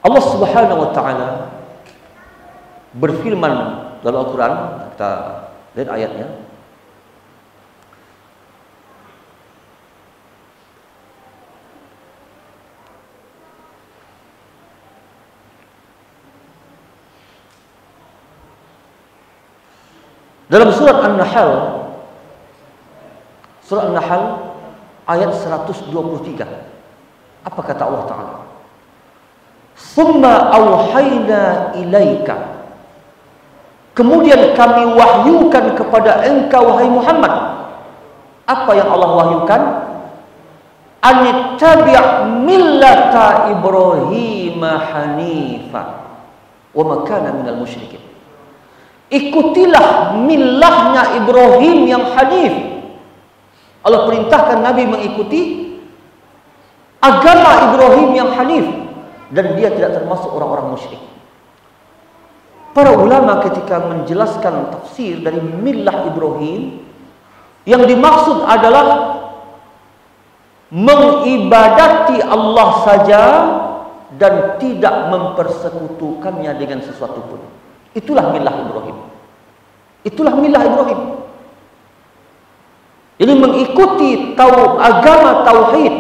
Allah Subhanahu wa taala berfirman dalam Al-Qur'an, kita lihat ayatnya. Dalam surat An-Nahl, ayat 123, apa kata Allah Ta'ala? Summa awhayna ilaika, kemudian kami wahyukan kepada engkau wahai Muhammad. Apa yang Allah wahyukan? Anittabi' millata Ibrahim hanifa wa ma kana minal musyrikin. Ikutilah millahnya Ibrahim yang hanif. Allah perintahkan Nabi mengikuti agama Ibrahim yang hanif, dan dia tidak termasuk orang-orang musyrik. Para ulama ketika menjelaskan tafsir dari millah Ibrahim, yang dimaksud adalah mengibadati Allah saja dan tidak mempersekutukannya dengan sesuatu pun. Itulah millah Ibrahim. Itulah millah Ibrahim. Jadi mengikuti agama tauhid,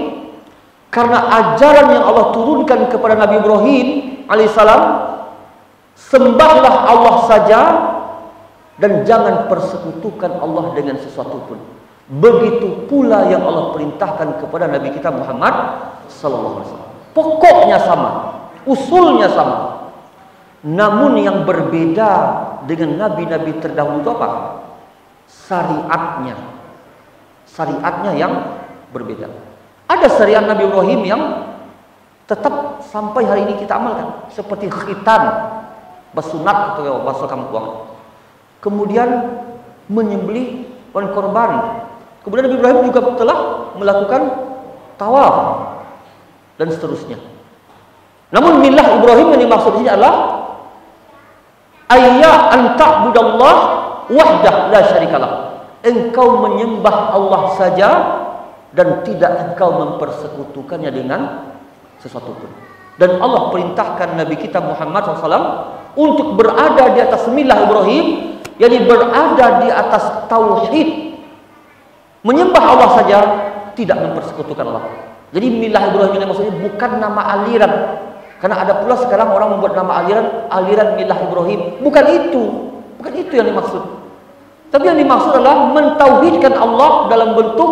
karena ajaran yang Allah turunkan kepada Nabi Ibrahim alaihissalam, sembahlah Allah saja dan jangan persekutukan Allah dengan sesuatu pun. Begitu pula yang Allah perintahkan kepada Nabi kita Muhammad sallallahu alaihi wasallam. Pokoknya sama, usulnya sama. Namun yang berbeda dengan nabi-nabi terdahulu itu apa? Syariatnya. Syariatnya yang berbeda. Ada syariat Nabi Ibrahim yang tetap sampai hari ini kita amalkan, seperti khitan, basunat atau bahasa kampung. Kemudian menyembelih hewan korban. Kemudian Nabi Ibrahim juga telah melakukan tawaf dan seterusnya. Namun millah Ibrahim yang dimaksud ini adalah ayya an ta'budallah wahdah la syarikalah. Engkau menyembah Allah saja dan tidak engkau mempersekutukannya dengan sesuatu pun. Dan Allah perintahkan Nabi kita Muhammad SAW untuk berada di atas millah Ibrahim, yakni berada di atas tauhid, menyembah Allah saja, tidak mempersekutukan Allah. Jadi millah Ibrahim ini maksudnya bukan nama aliran. Karena ada pula sekarang orang membuat nama aliran millah Ibrahim. Bukan itu yang dimaksud. Tapi yang dimaksud adalah mentauhidkan Allah dalam bentuk,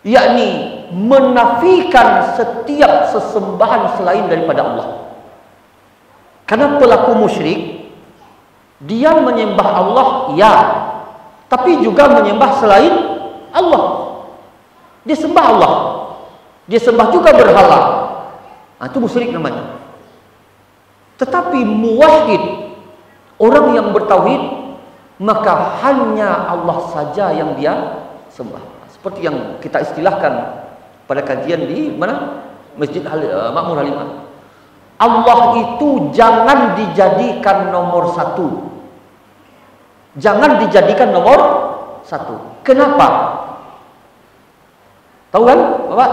yakni menafikan setiap sesembahan selain daripada Allah. Karena pelaku musyrik, dia menyembah Allah ya, tapi juga menyembah selain Allah. Dia sembah Allah, dia sembah juga berhala. Itu musyrik namanya. Tetapi muwahhid, orang yang bertauhid, maka hanya Allah saja yang dia sembah. Seperti yang kita istilahkan pada kajian di mana? Masjid Makmur Halimah. Allah itu jangan dijadikan nomor satu. Jangan dijadikan nomor satu. Kenapa? Tahu kan, Bapak?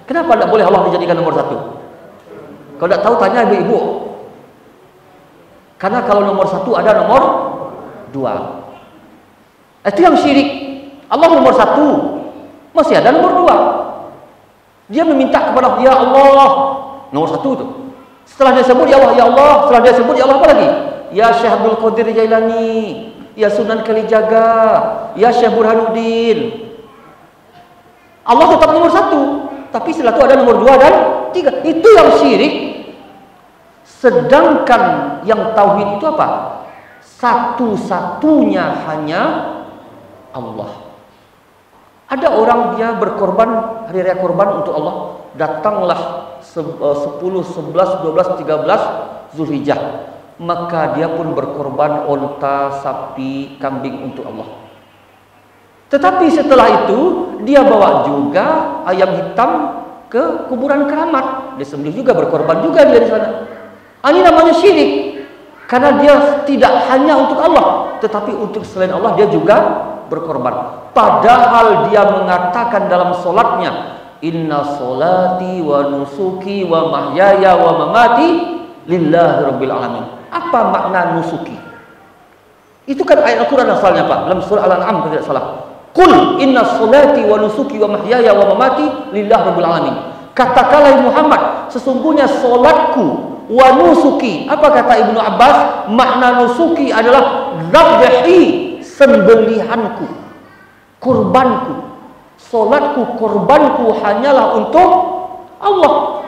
Kenapa tidak boleh Allah dijadikan nomor satu? Kalau tidak tahu tanya ibu-ibu. Karena kalau nomor satu ada nomor dua. Itu yang syirik. Allah nomor satu, masih ada nomor dua. Dia meminta kepada ya Allah, nomor satu itu. Setelah dia sebut ya Allah, setelah dia sebut ya Allah apa lagi? Ya Syekh Abdul Qadir Jailani, ya Sunan Kalijaga, ya Syekh Burhanuddin. Allah tetap nomor 1, tapi setelah itu ada nomor 2 dan 3. Itu yang syirik. Sedangkan yang tauhid itu apa? Satu-satunya hanya Allah. Ada orang dia berkorban hari raya korban untuk Allah, datanglah 10, 11, 12, 13 Zulhijjah, maka dia pun berkorban onta, sapi, kambing untuk Allah. Tetapi setelah itu dia bawa juga ayam hitam ke kuburan keramat, dia sembelih juga, berkorban juga dia di sana. Ini namanya syirik, karena dia tidak hanya untuk Allah, tetapi untuk selain Allah dia juga berkorban. Padahal dia mengatakan dalam solatnya, inna solati wa nusuki wa mahyaya wa mamati lillahi rabbil alamin. Apa makna nusuki? Itu kan ayat Al-Quran asalnya Pak, dalam surah Al-An'am kalau tidak salah. Qul inna solati wa nusuki wa mahyaya wa mamati lillahi rabbil alamin. Katakanlah Muhammad, sesungguhnya solatku wa nusuki. Apa kata Ibnu Abbas? Makna nusuki adalah zabhi, sembelihanku, kurbanku. Solatku, kurbanku hanyalah untuk Allah.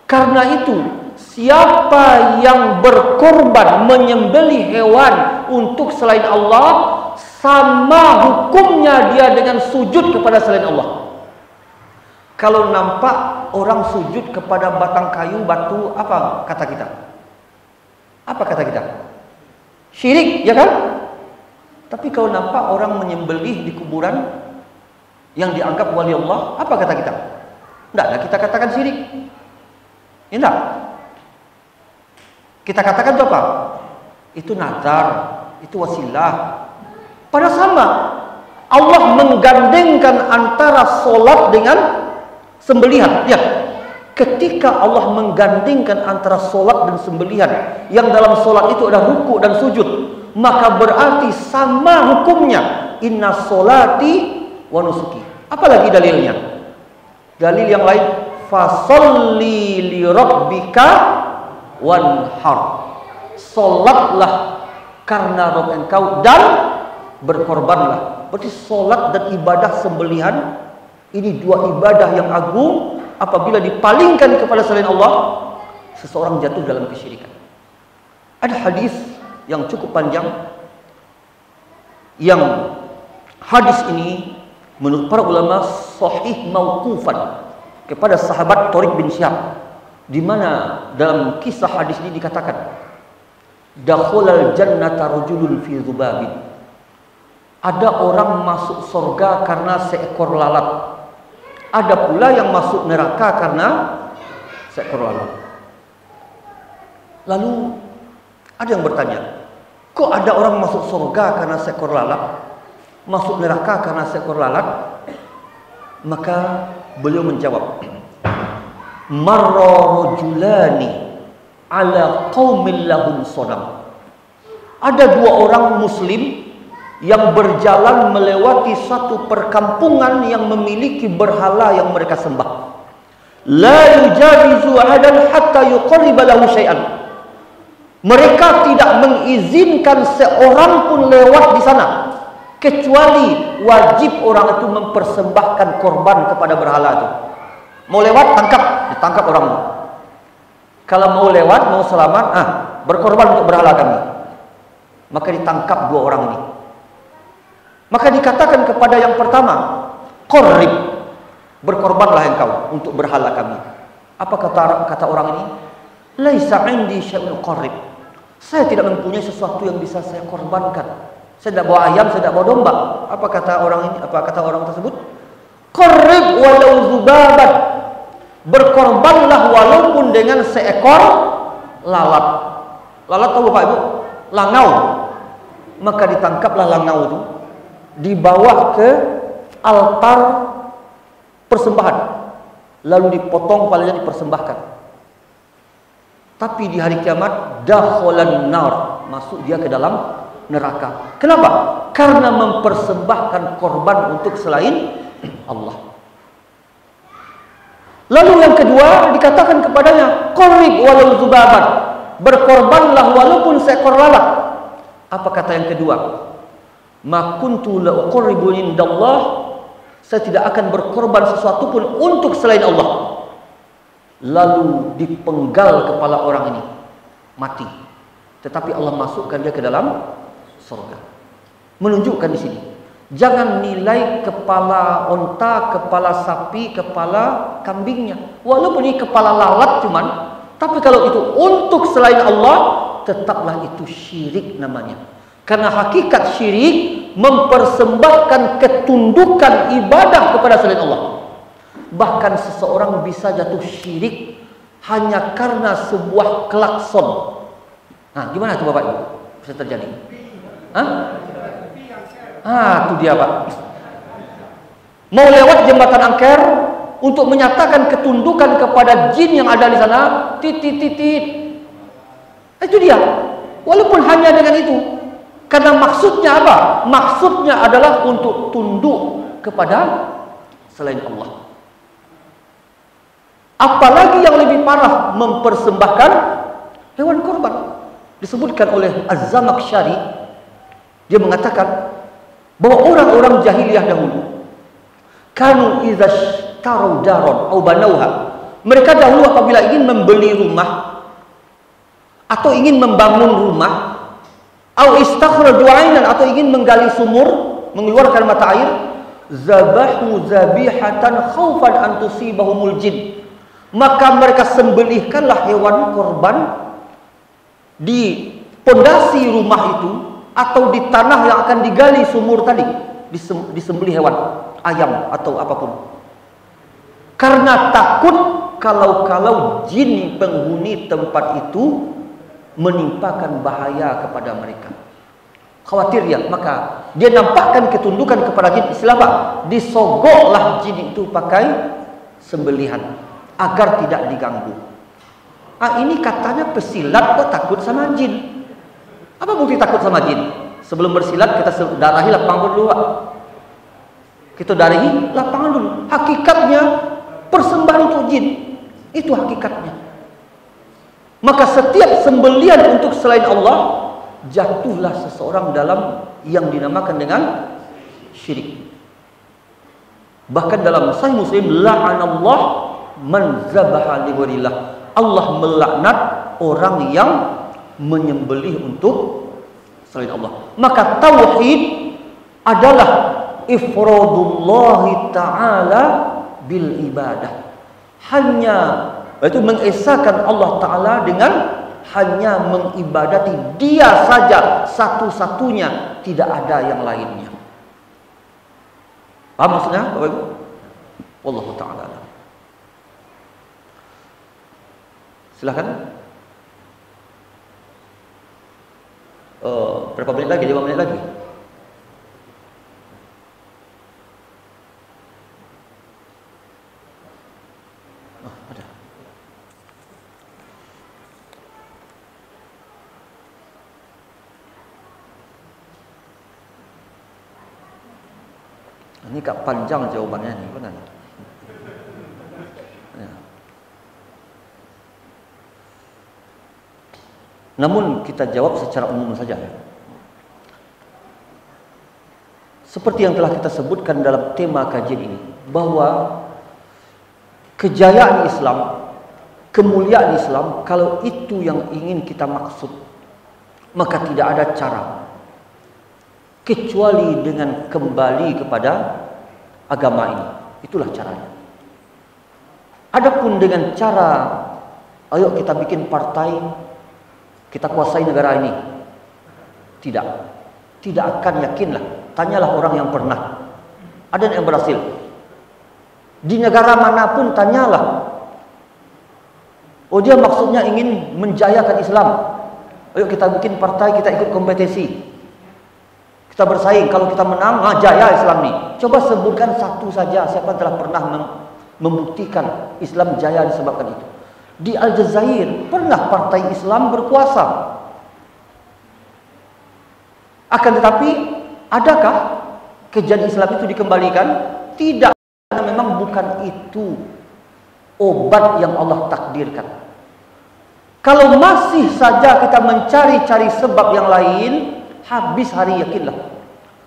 Karena itu siapa yang berkorban, menyembelih hewan untuk selain Allah, sama hukumnya dia dengan sujud kepada selain Allah. Kalau nampak orang sujud kepada batang kayu, batu, apa kata kita? Apa kata kita? Syirik, ya kan? Tapi kalau nampak orang menyembelih di kuburan yang dianggap wali Allah, apa kata kita? Tidaklah kita katakan syirik. Tidak. Kita katakan itu apa? Itu nazar, itu wasilah. Pada sama, Allah menggandengkan antara solat dengan sembelihan. Ya, ketika Allah menggandengkan antara solat dan sembelihan, yang dalam solat itu ada ruku dan sujud, maka berarti sama hukumnya. Inna solati wa nusuki. Apalagi dalilnya? Dalil yang lain, fasolli li rabbika wanhar. Solatlah karena Rabb engkau dan berkorbanlah. Berarti solat dan ibadah sembelihan ini dua ibadah yang agung. Apabila dipalingkan kepada selain Allah, seseorang jatuh dalam kesyirikan. Ada hadis yang cukup panjang, yang hadis ini menurut para ulama sahih mauqufan kepada sahabat Thariq bin Syihab, di mana dalam kisah hadis ini dikatakan, dakhulal jannata rajulun fi dzubabin. Ada orang masuk surga karena seekor lalat. Ada pula yang masuk neraka karena seekor lalat. Lalu ada yang bertanya, kok ada orang masuk surga karena seekor lalat, masuk neraka karena seekor lalat? Maka beliau menjawab, marra rajulani ala qaumin lahum sonam. Ada dua orang muslim yang berjalan melewati satu perkampungan yang memiliki berhala yang mereka sembah. La yujawizu ahadan hatta yuqarriba lahu syai'an. Mereka tidak mengizinkan seorang pun lewat di sana, kecuali wajib orang itu mempersembahkan korban kepada berhala itu. Mau lewat, ditangkap orang itu. Kalau mau lewat, mau selamat, berkorban untuk berhala kami. Maka ditangkap dua orang ini. Maka dikatakan kepada yang pertama, qarrib, berkorbanlah engkau untuk berhala kami. Apa kata orang ini? Laisa indi syai'un qarrib. Saya tidak mempunyai sesuatu yang bisa saya korbankan. Saya tidak bawa ayam, saya tidak bawa domba. Apa kata orang ini? Apa kata orang tersebut? Qarrib walau zubaban. Berkorbanlah walaupun dengan seekor lalat. Lalat tahu Bapak Ibu? Langau. Maka ditangkaplah langau itu, dibawa ke altar persembahan, lalu dipotong kepalanya, dipersembahkan. Tapi di hari kiamat dakhalan nar, masuk dia ke dalam neraka. Kenapa? Karena mempersembahkan korban untuk selain Allah. Lalu yang kedua dikatakan kepadanya, qarrib walau zubaban, berkorbanlah walaupun seekor lalat. Apa kata yang kedua? Ma kuntu la uqarribu indallah, saya tidak akan berkorban sesuatu pun untuk selain Allah. Lalu dipenggal kepala orang ini, mati. Tetapi Allah masukkan dia ke dalam surga. Menunjukkan di sini, jangan nilai kepala onta, kepala sapi, kepala kambingnya. Walaupun ini kepala lalat cuman, tapi kalau itu untuk selain Allah, tetaplah itu syirik namanya. Karena hakikat syirik mempersembahkan ketundukan ibadah kepada selain Allah. Bahkan seseorang bisa jatuh syirik hanya karena sebuah klakson. Nah, gimana itu Bapak Ibu? Bisa terjadi? Itu dia Pak. Mau lewat jembatan angker untuk menyatakan ketundukan kepada jin yang ada di sana, titit. Itu dia. Walaupun hanya dengan itu. Karena maksudnya apa? Maksudnya adalah untuk tunduk kepada selain Allah. Apalagi yang lebih parah, mempersembahkan hewan korban. Disebutkan oleh Az-Zamakhsyari, dia mengatakan bahwa orang-orang jahiliyah dahulu kanu idza ishtaru daron aw banauha, mereka dahulu apabila ingin membeli rumah atau ingin membangun rumah, au istakhraju 'ainan, atau ingin menggali sumur, mengeluarkan mata air, zabahu zabihatan khaufan an tusibahumul jin, maka mereka sembelihkanlah hewan korban di pondasi rumah itu atau di tanah yang akan digali sumur tadi, disembelih hewan, ayam atau apapun, karena takut kalau jin penghuni tempat itu menimpakan bahaya kepada mereka. Khawatir ya, maka dia nampakkan ketundukan kepada jin. Istilah apa? Disogoklah jin itu pakai sembelihan agar tidak diganggu. Ini katanya pesilat kok takut sama jin. Apa bukti takut sama jin? Sebelum bersilat kita darahi lapangan dulu Pak. Kita darahi lapangan dulu. Hakikatnya persembahan untuk jin. Itu hakikatnya. Maka setiap sembelihan untuk selain Allah, jatuhlah seseorang dalam yang dinamakan dengan syirik. Bahkan dalam Sahih Muslim, la'anallah man zabaha li ghairillah, Allah melaknat orang yang menyembelih untuk selain Allah. Maka tauhid adalah ifradullahi ta'ala bil ibadah, hanya itu mengesahkan Allah Ta'ala dengan hanya mengibadati Dia saja satu-satunya, tidak ada yang lainnya. Paham maksudnya Bapak Ibu? Wallahu ta'ala. Silakan. Berapa menit lagi? 5 menit lagi. Ada. Ini agak panjang jawabannya nih, benar. Ya. Namun kita jawab secara umum saja. Seperti yang telah kita sebutkan dalam tema kajian ini, bahwa kejayaan Islam, kemuliaan Islam, kalau itu yang ingin kita maksud, maka tidak ada cara kecuali dengan kembali kepada agama ini. Itulah caranya. Adapun dengan cara, ayo kita bikin partai, kita kuasai negara ini, tidak akan yakinlah. Tanyalah orang yang pernah, ada yang berhasil di negara manapun, tanyalah. Oh, dia maksudnya ingin menjayakan Islam, ayo kita bikin partai, kita ikut kompetisi, kita bersaing. Kalau kita menang, jaya Islam nih. Coba sebutkan satu saja siapa yang telah pernah membuktikan Islam jaya disebabkan itu. Di Aljazair pernah partai Islam berkuasa. Akan tetapi, adakah kejadian Islam itu dikembalikan? Tidak, karena memang bukan itu obat yang Allah takdirkan. Kalau masih saja kita mencari-cari sebab yang lain, habis hari, yakinlah.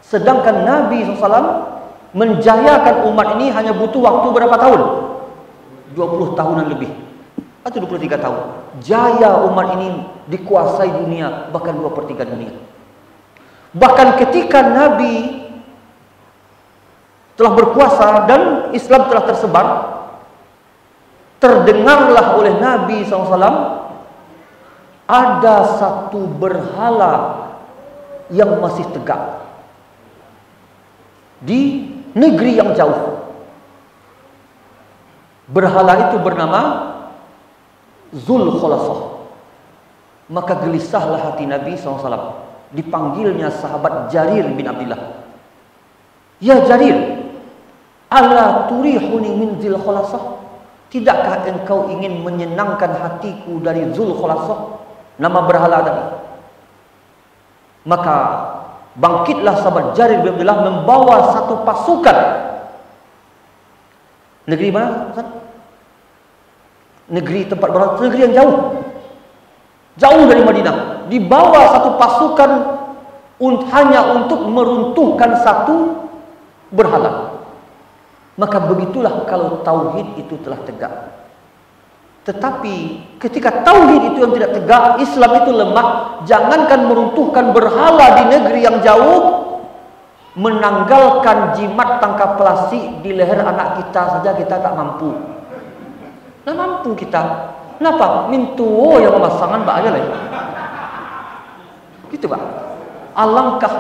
Sedangkan Nabi SAW menjayakan umat ini hanya butuh waktu berapa tahun? 20 tahunan lebih, atau 23 tahun. Jaya umat ini dikuasai dunia, bahkan 2/3 dunia. Bahkan ketika Nabi telah berkuasa dan Islam telah tersebar, terdengarlah oleh Nabi SAW ada satu berhala yang masih tegak di negeri yang jauh. Berhala itu bernama Zulkhulasah. Maka gelisahlah hati Nabi SAW. Dipanggilnya sahabat Jarir bin Abdullah. Ya Jarir, ala turihuni min Zulkhulasah? Tidakkah engkau ingin menyenangkan hatiku dari Zulkhulasah, nama berhala tadi? Maka bangkitlah sahabat Jarir bin Abdullah membawa satu pasukan. Negeri mana? Negeri tempat berhala, negeri yang jauh. Jauh dari Madinah. Dibawa satu pasukan hanya untuk meruntuhkan satu berhala. Maka begitulah kalau tauhid itu telah tegak. Tetapi ketika tauhid itu yang tidak tegak, Islam itu lemah, jangankan meruntuhkan berhala di negeri yang jauh, menanggalkan jimat tangkap plastik di leher anak kita saja kita tak mampu. Tak mampu kita. Kenapa? Mintuo yang pemasangan Pak aja lah. Gitu Pak. Alangkah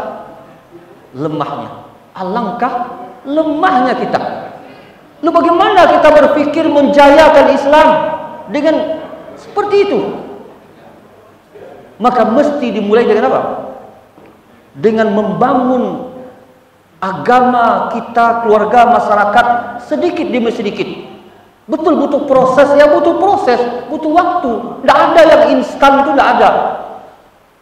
lemahnya. Alangkah lemahnya kita. Lalu bagaimana kita berpikir menjayakan Islam dengan seperti itu? Maka mesti dimulai dengan apa? Dengan membangun agama kita, keluarga, masyarakat sedikit demi sedikit. Betul butuh proses, ya butuh proses, butuh waktu. Tidak ada yang instan, itu tidak ada.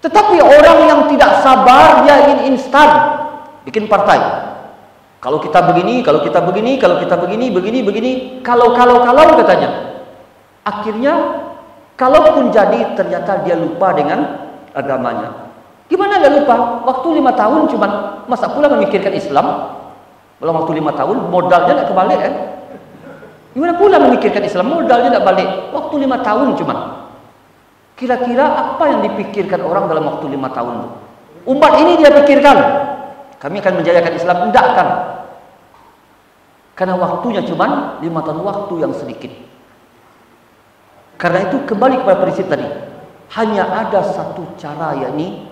Tetapi orang yang tidak sabar, dia ingin instan, bikin partai. Kalau kita begini, kalau kita begini, kalau kita begini, begini, kalau katanya. Akhirnya, kalaupun jadi, ternyata dia lupa dengan agamanya. Gimana nggak lupa? Waktu 5 tahun cuma, masa pula memikirkan Islam? Belum waktu 5 tahun, modalnya nggak kebalik kan? Gimana pula memikirkan Islam? Modalnya nggak balik. Waktu 5 tahun cuma. Kira-kira apa yang dipikirkan orang dalam waktu 5 tahun itu? Umat ini dia pikirkan, kami akan menjayakan Islam. Tidak kan? Karena waktunya cuma 5 tahun, waktu yang sedikit. Karena itu kembali kepada prinsip tadi. Hanya ada satu cara, yakni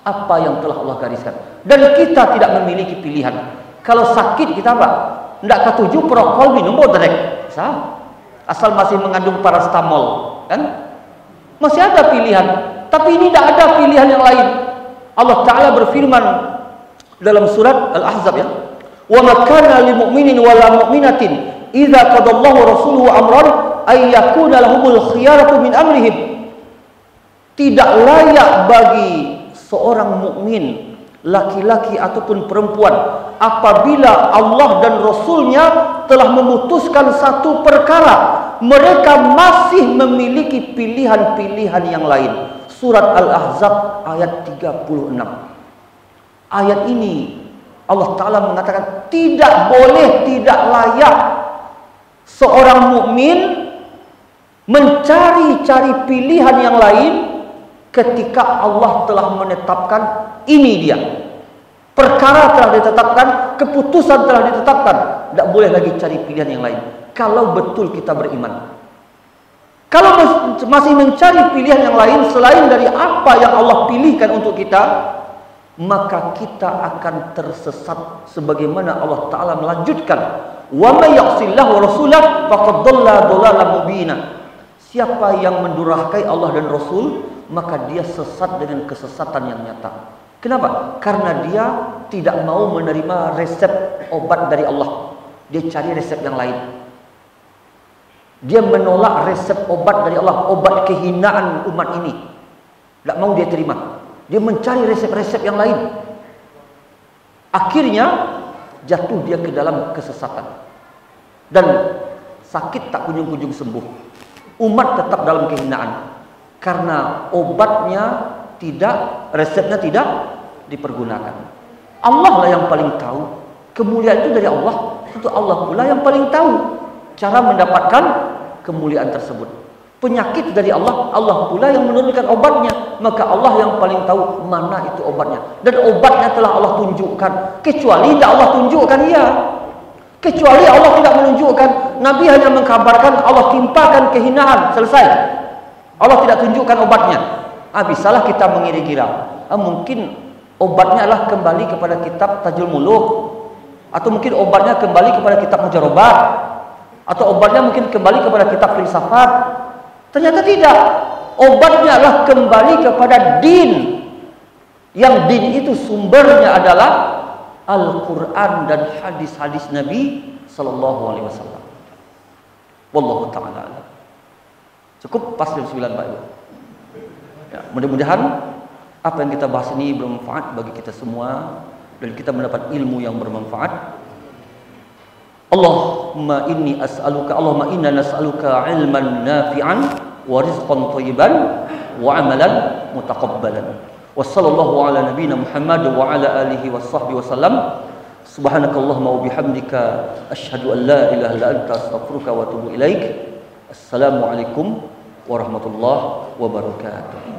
apa yang telah Allah gariskan. Dan kita tidak memiliki pilihan. Kalau sakit kita apa? Tidak ketujuh prokol minum botrek. Asal masih mengandung parastamol, kan? Masih ada pilihan. Tapi ini tidak ada pilihan yang lain. Allah Ta'ala berfirman dalam surat Al-Ahzab, ya, wa ma kana lil mu'minin wa la mu'minatin idza qadallahu wa rasuluhu amran ay yakuna lahumul khiyaratu min amrihim. Tidak layak bagi seorang mukmin, laki-laki ataupun perempuan, apabila Allah dan Rasulnya telah memutuskan satu perkara, mereka masih memiliki pilihan-pilihan yang lain. Surat Al-Ahzab ayat 36. Ayat ini Allah Ta'ala mengatakan tidak boleh, tidak layak seorang mukmin mencari-cari pilihan yang lain ketika Allah telah menetapkan ini dia. Perkara telah ditetapkan, keputusan telah ditetapkan. Tidak boleh lagi cari pilihan yang lain. Kalau betul kita beriman. Kalau masih mencari pilihan yang lain selain dari apa yang Allah pilihkan untuk kita, maka kita akan tersesat sebagaimana Allah Ta'ala melanjutkan, wa may ya'sillahu wa rasulahu faqad dhalla dhalalan mubina. Siapa yang mendurhakai Allah dan Rasul, maka dia sesat dengan kesesatan yang nyata. Kenapa? Karena dia tidak mau menerima resep obat dari Allah. Dia cari resep yang lain. Dia menolak resep obat dari Allah, obat kehinaan umat ini. Tidak mau dia terima. Dia mencari resep-resep yang lain. Akhirnya jatuh dia ke dalam kesesatan. Dan sakit tak kunjung-kunjung sembuh. Umat tetap dalam kehinaan. Karena obatnya tidak, resepnya tidak dipergunakan. Allah lah yang paling tahu. Kemuliaan itu dari Allah. Tentu Allah pula yang paling tahu cara mendapatkan kemuliaan tersebut. Penyakit dari Allah, Allah pula yang menurunkan obatnya. Maka Allah yang paling tahu mana itu obatnya. Dan obatnya telah Allah tunjukkan. Kecuali tidak Allah tunjukkan, ya. Kecuali Allah tidak menunjukkan. Nabi hanya mengkabarkan, Allah timpakan kehinaan, selesai. Allah tidak tunjukkan obatnya. Bisalah kita mengira-gira. Mungkin obatnya adalah kembali kepada kitab Tajul Muluk, atau mungkin obatnya kembali kepada kitab Mujarobat, atau obatnya mungkin kembali kepada kitab filsafat. Ternyata tidak. Obatnya adalah kembali kepada din. Yang din itu sumbernya adalah Al-Quran dan hadis-hadis Nabi Sallallahu Alaihi Wasallam. Wallahu ta'ala. Cukup pas jam 9 Pak Ibu. Ya, mudah-mudahan apa yang kita bahas ini bermanfaat bagi kita semua dan kita mendapat ilmu yang bermanfaat. Allahumma inna nas'aluka ilman nafi'an wa rizqan thayyiban wa amalan mutaqabbalan. Wa sallallahu ala nabiyyina Muhammad wa ala alihi wa sahbihi wa sallam. Subhanakallahumma wa bihamdika asyhadu an la ilaha illa anta astaghfiruka wa atubu ilaik. Assalamualaikum warahmatullahi wabarakatuh.